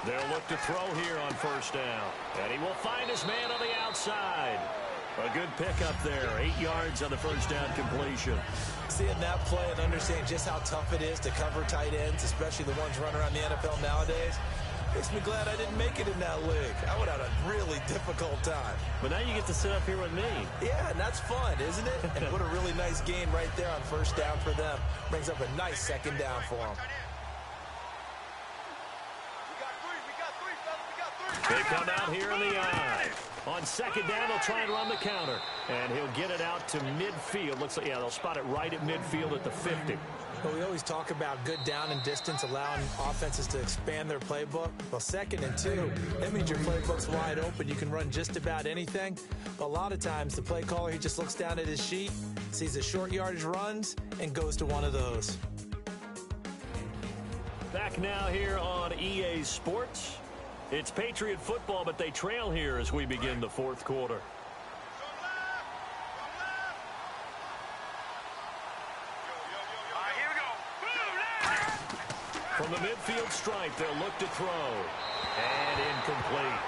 They'll look to throw here on 1st down. And he will find his man on the outside. A good pickup there. 8 yards on the 1st down completion. Seeing that play and understanding just how tough it is to cover tight ends, especially the ones running around the NFL nowadays, Makes me glad I didn't make it in that league. I would have had a really difficult time. But now you get to sit up here with me. Yeah, and that's fun, isn't it? And what a really nice gain right there on first down for them. Brings up a nice second down for them. They come out here in the eye. On second down, they'll try and run the counter. And he'll get it out to midfield. Looks like, yeah, they'll spot it right at midfield at the 50. Well, we always talk about good down and distance, allowing offenses to expand their playbook. Well, 2nd and 2, that means your playbook's wide open. You can run just about anything. But a lot of times, the play caller, he just looks down at his sheet, sees the short yardage runs, and goes to one of those. Back now here on EA Sports. It's Patriot football, but they trail here as we begin the fourth quarter. From the midfield stripe, they'll look to throw. And incomplete.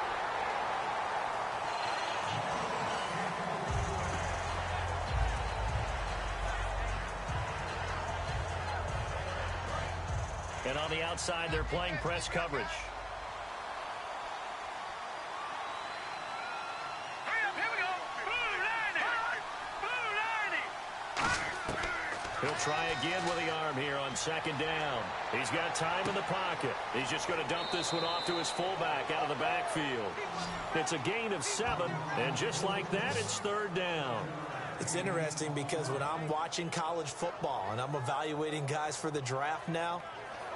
And on the outside, they're playing press coverage. He'll try again with the arm here on second down. He's got time in the pocket. He's just going to dump this one off to his fullback out of the backfield. It's a gain of 7, and just like that, it's third down. It's interesting because when I'm watching college football and I'm evaluating guys for the draft now,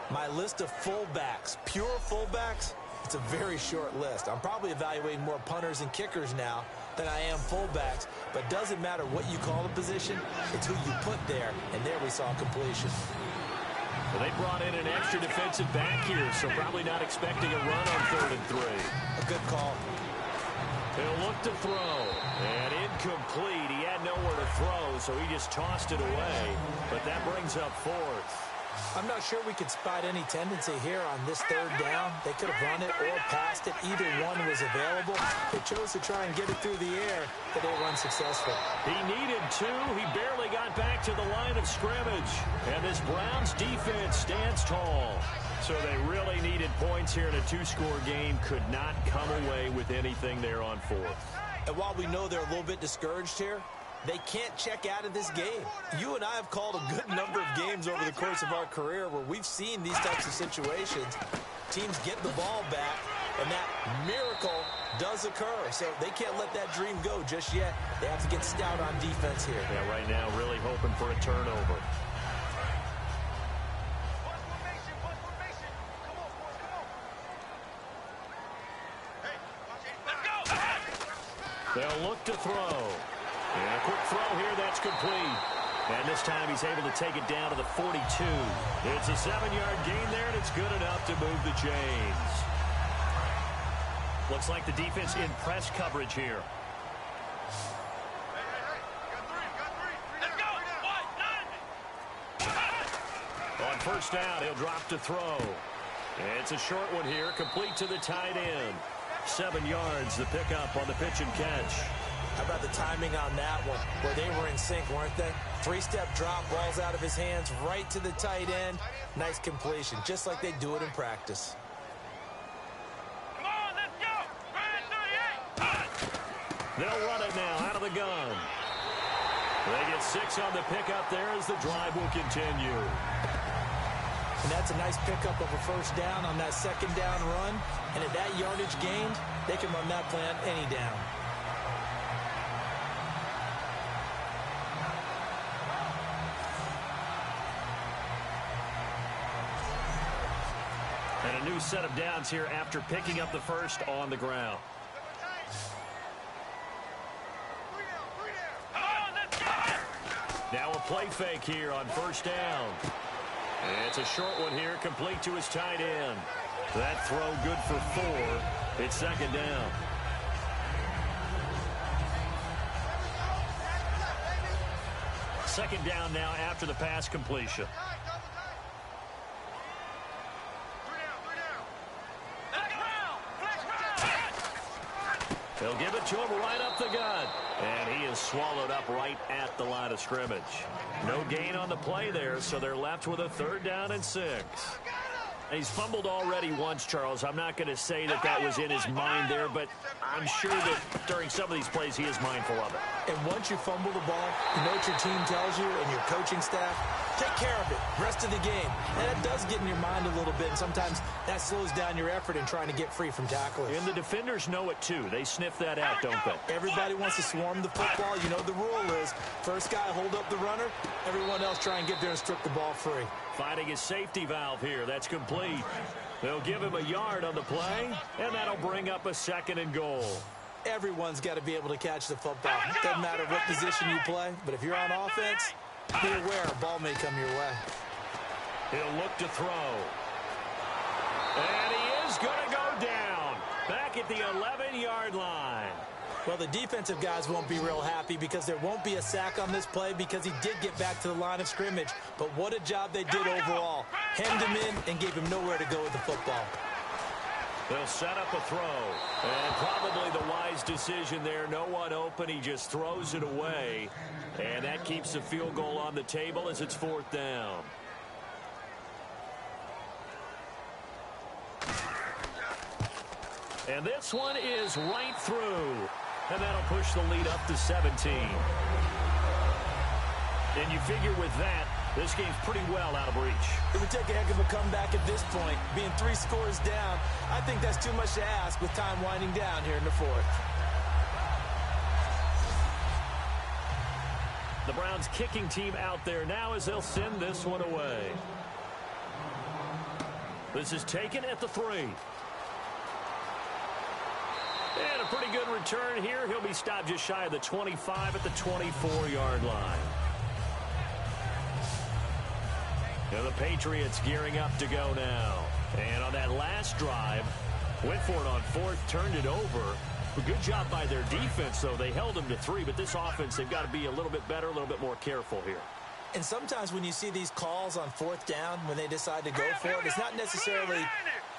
my list of fullbacks, pure fullbacks, it's a very short list. I'm probably evaluating more punters and kickers now than I am fullbacks, but doesn't matter what you call the position, it's who you put there, and there we saw completion. Well, they brought in an extra defensive back here, so probably not expecting a run on 3rd and 3. A good call. He'll look to throw, and incomplete. He had nowhere to throw, so he just tossed it away, but that brings up 4th. I'm not sure we could spot any tendency here on this 3rd down. They could have run it or passed it. Either one was available. They chose to try and get it through the air, but they were unsuccessful. He needed 2. He barely got back to the line of scrimmage. And this Browns defense stands tall. So they really needed points here in a 2-score game. Could not come away with anything there on 4th. And while we know they're a little bit discouraged here, they can't check out of this game. You and I have called a good number of games over the course of our career where we've seen these types of situations. Teams get the ball back, and that miracle does occur. So they can't let that dream go just yet. They have to get stout on defense here. Yeah, right now really hoping for a turnover. They'll look to throw. And a quick throw here, that's complete. And this time he's able to take it down to the 42. It's a 7-yard gain there, and it's good enough to move the chains. Looks like the defense in press coverage here. On first down, he'll drop to throw. And it's a short one here, complete to the tight end. 7 yards, the pickup on the pitch and catch. How about the timing on that one, where they were in sync, weren't they? 3-step drop, ball's out of his hands, right to the tight end. Nice completion, just like they do it in practice. Come on, let's go! Run 38! They'll run it now out of the gun. They get 6 on the pickup there as the drive will continue. And that's a nice pickup of a first down on that second down run. And at that yardage gained, they can run that plan any down. And a new set of downs here after picking up the first on the ground. Now a play fake here on first down. And it's a short one here, complete to his tight end. That throw good for 4. It's second down. Second down now after the pass completion. They'll give it to him right up the gut. And he is swallowed up right at the line of scrimmage. No gain on the play there, so they're left with a 3rd down and 6. He's fumbled already once, Charles. I'm not going to say that that was in his mind there, but I'm sure that during some of these plays he is mindful of it. And once you fumble the ball, you know what your team tells you and your coaching staff? Take care of it. Rest of the game. And it does get in your mind a little bit, and sometimes that slows down your effort in trying to get free from tacklers. And the defenders know it, too. They sniff that out, don't they? Everybody wants to swarm the football. You know the rule is first guy hold up the runner, everyone else try and get there and strip the ball free. Finding his safety valve here. That's complete. They'll give him a yard on the play, and that'll bring up a 2nd and goal. Everyone's got to be able to catch the football. Doesn't matter what position you play, but if you're on offense, be aware a ball may come your way. He'll look to throw. And he is going to go down. Back at the 11-yard line. Well, the defensive guys won't be real happy because there won't be a sack on this play because he did get back to the line of scrimmage. But what a job they did overall. Hemmed him in and gave him nowhere to go with the football. They'll set up a throw. And probably the wise decision there. No one open. He just throws it away. And that keeps the field goal on the table as it's 4th down. And this one is right through. And that'll push the lead up to 17. And you figure with that, this game's pretty well out of reach. It would take a heck of a comeback at this point. Being 3 scores down, I think that's too much to ask with time winding down here in the 4th. The Browns kicking team out there now as they'll send this one away. This is taken at the 3. And a pretty good return here. He'll be stopped just shy of the 25 at the 24-yard line. Now the Patriots gearing up to go now. And on that last drive, went for it on 4th, turned it over. A good job by their defense, though. They held them to 3, but this offense, they've got to be a little bit better, a little bit more careful here. And sometimes when you see these calls on 4th down, when they decide to go for it, it's not necessarily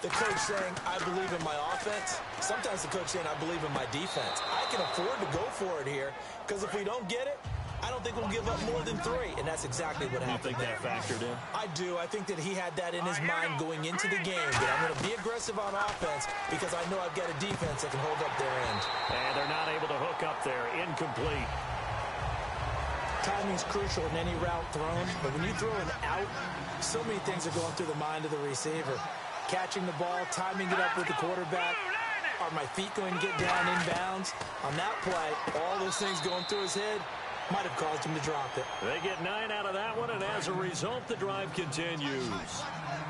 the coach saying, I believe in my offense. Sometimes the coach saying, I believe in my defense. I can afford to go for it here because if we don't get it, I don't think we'll give up more than 3, and that's exactly what happened. You think that factored in? I do. I think that he had that in his mind going into the game, that I'm going to be aggressive on offense because I know I've got a defense that can hold up their end. And they're not able to hook up there. Incomplete. Timing's crucial in any route thrown, but when you throw an out, so many things are going through the mind of the receiver. Catching the ball, timing it up with the quarterback. Are my feet going to get down inbounds? On that play, all those things going through his head might have caused him to drop it. They get 9 out of that one, and as a result, the drive continues.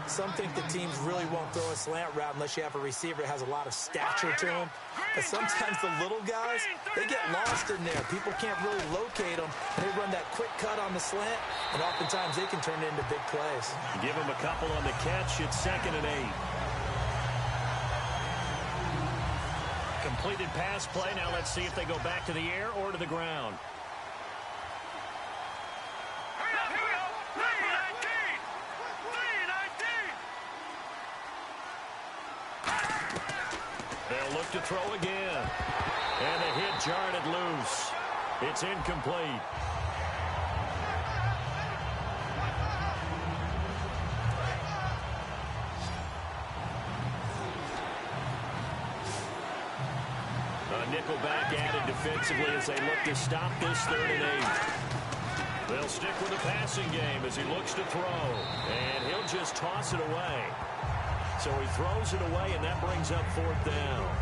Some think the teams really won't throw a slant route unless you have a receiver that has a lot of stature to him. But sometimes the little guys, they get lost in there. People can't really locate them. They run that quick cut on the slant, and oftentimes they can turn it into big plays. Give them a couple on the catch. It's 2nd and 8. Completed pass play. Now let's see if they go back to the air or to the ground. They'll look to throw again. And the hit jarred it loose. It's incomplete. A nickelback added defensively as they look to stop this 3rd and 8. They'll stick with the passing game as he looks to throw. And he'll just toss it away. So he throws it away, and that brings up 4th down.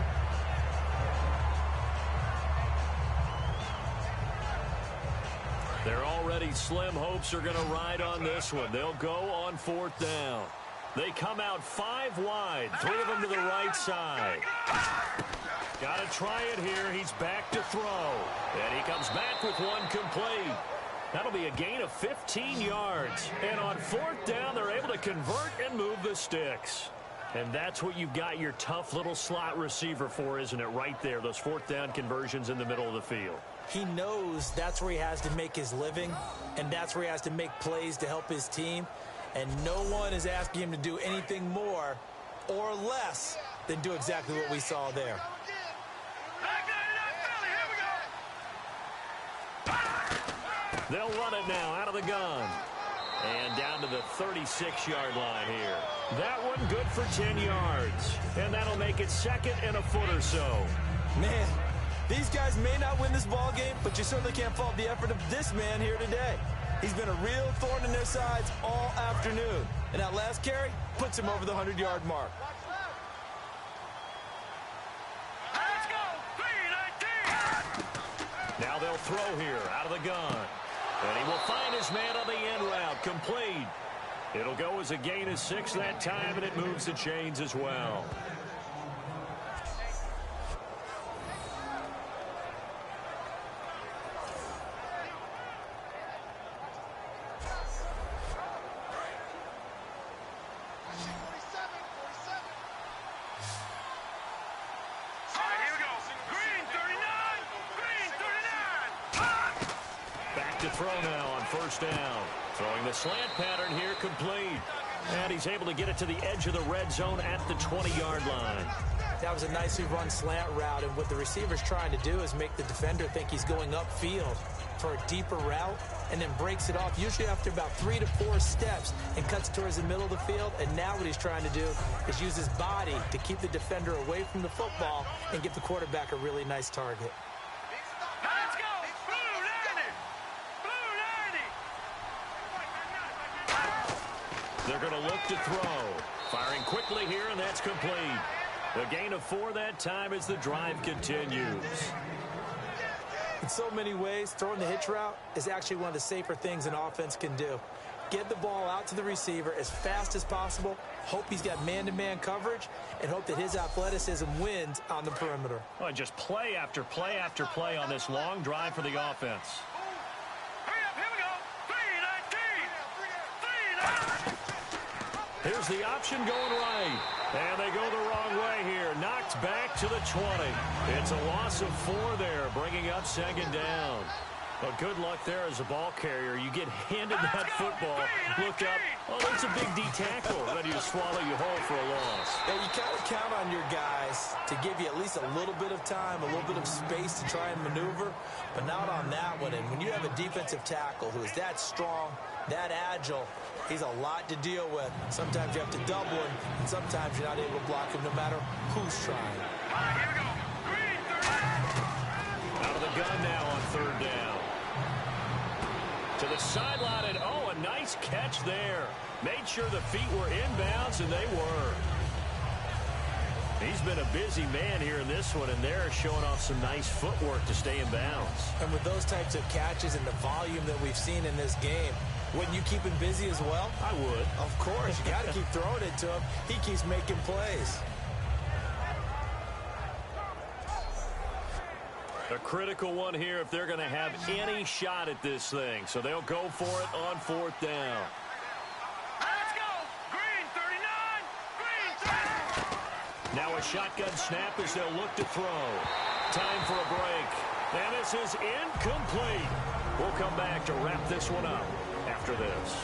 Their already slim hopes are going to ride on this one. They'll go on 4th down. They come out 5 wide, 3 of them to the right side. Got to try it here. He's back to throw. And he comes back with one complete. That'll be a gain of 15 yards. And on 4th down, they're able to convert and move the sticks. And that's what you've got your tough little slot receiver for, isn't it? Right there, those 4th down conversions in the middle of the field. He knows that's where he has to make his living, and that's where he has to make plays to help his team. And no one is asking him to do anything more or less than do exactly what we saw there. They'll run it now out of the gun. And down to the 36-yard line here. That one good for 10 yards. And that'll make it second and a foot or so. Man, these guys may not win this ball game, but you certainly can't fault the effort of this man here today. He's been a real thorn in their sides all afternoon. And that last carry puts him over the 100-yard mark. Let's go! 3-19! Now they'll throw here out of the gun. And he will find his man on the end route, complete. It'll go as a gain of 6 that time, and it moves the chains as well. To throw now on first down. Throwing the slant pattern here, complete. And he's able to get it to the edge of the red zone at the 20-yard line. That was a nicely run slant route, and what the receiver's trying to do is make the defender think he's going upfield for a deeper route, and then breaks it off, usually after about 3 to 4 steps, and cuts towards the middle of the field. And now what he's trying to do is use his body to keep the defender away from the football and give the quarterback a really nice target. They're going to look to throw. Firing quickly here, and that's complete. The gain of 4 that time as the drive continues. In so many ways, throwing the hitch route is actually one of the safer things an offense can do. Get the ball out to the receiver as fast as possible, hope he's got man-to-man coverage, and hope that his athleticism wins on the perimeter. Oh, just play after play after play on this long drive for the offense. Here's the option going right. And they go the wrong way here. Knocked back to the 20. It's a loss of 4 there, bringing up second down. But good luck there as a ball carrier. You get handed that football. Look up. Oh, there's a big D tackle ready to swallow you whole for a loss. Yeah, you kind of count on your guys to give you at least a little bit of time, a little bit of space to try and maneuver, but not on that one. And when you have a defensive tackle who is that strong, that agile, he's a lot to deal with. Sometimes you have to double him, and sometimes you're not able to block him no matter who's trying. All right, here we go. Green, out of the gun now on third down. To the sideline, and oh, a nice catch there. Made sure the feet were inbounds, and they were. He's been a busy man here in this one, and they're showing off some nice footwork to stay in bounds. And with those types of catches and the volume that we've seen in this game, wouldn't you keep him busy as well? I would. Of course. You got to keep throwing it to him. He keeps making plays. A critical one here if they're going to have any shot at this thing. So they'll go for it on fourth down. Let's go! Green 39! Green 30! Now a shotgun snap as they'll look to throw. Time for a break. And this is incomplete. We'll come back to wrap this one up after this.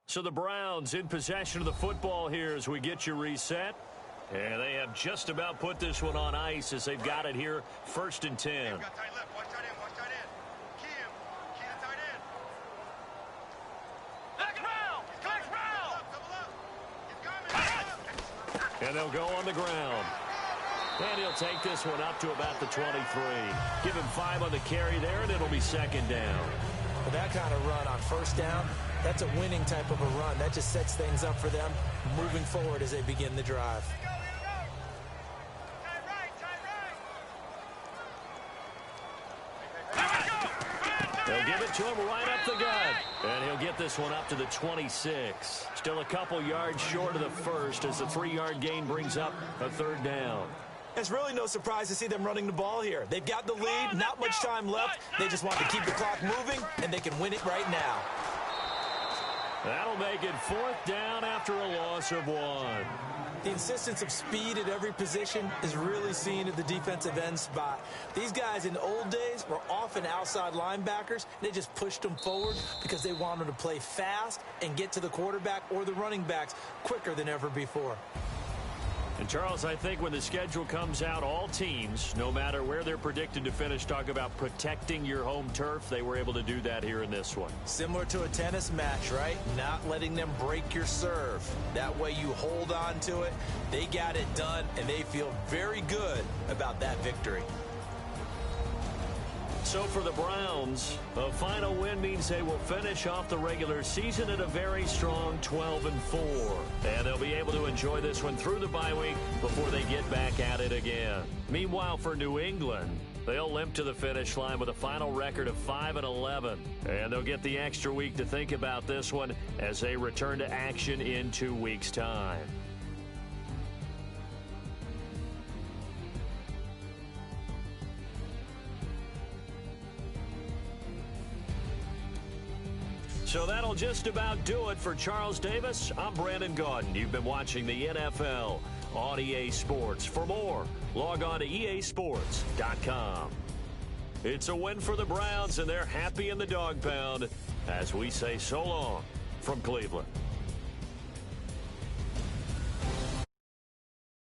So the Browns in possession of the football here as we get you reset. And they have just about put this one on ice as they've got it here, 1st and 10. And they'll go on the ground. And he'll take this one up to about the 23. Give him 5 on the carry there, and it'll be second down. With that kind of run on first down, that's a winning type of a run. That just sets things up for them moving forward as they begin the drive. They'll give it to him right up the gut. And he'll get this one up to the 26. Still a couple yards short of the first as the 3-yard gain brings up a third down. It's really no surprise to see them running the ball here. They've got the lead, not much time left. They just want to keep the clock moving, and they can win it right now. That'll make it 4th down after a loss of 1. The insistence of speed at every position is really seen at the defensive end spot. These guys in the old days were often outside linebackers. They just pushed them forward because they wanted to play fast and get to the quarterback or the running backs quicker than ever before. And, Charles, I think when the schedule comes out, all teams, no matter where they're predicted to finish, talk about protecting your home turf. They were able to do that here in this one. Similar to a tennis match, right? Not letting them break your serve. That way you hold on to it. They got it done, and they feel very good about that victory. So for the Browns, a final win means they will finish off the regular season at a very strong 12-4. And they'll be able to enjoy this one through the bye week before they get back at it again. Meanwhile, for New England, they'll limp to the finish line with a final record of 5-11. And they'll get the extra week to think about this one as they return to action in 2 weeks' time. So that'll just about do it for Charles Davis. I'm Brandon Gaudin. You've been watching the NFL on EA Sports. For more, log on to easports.com. It's a win for the Browns, and they're happy in the dog pound as we say so long from Cleveland.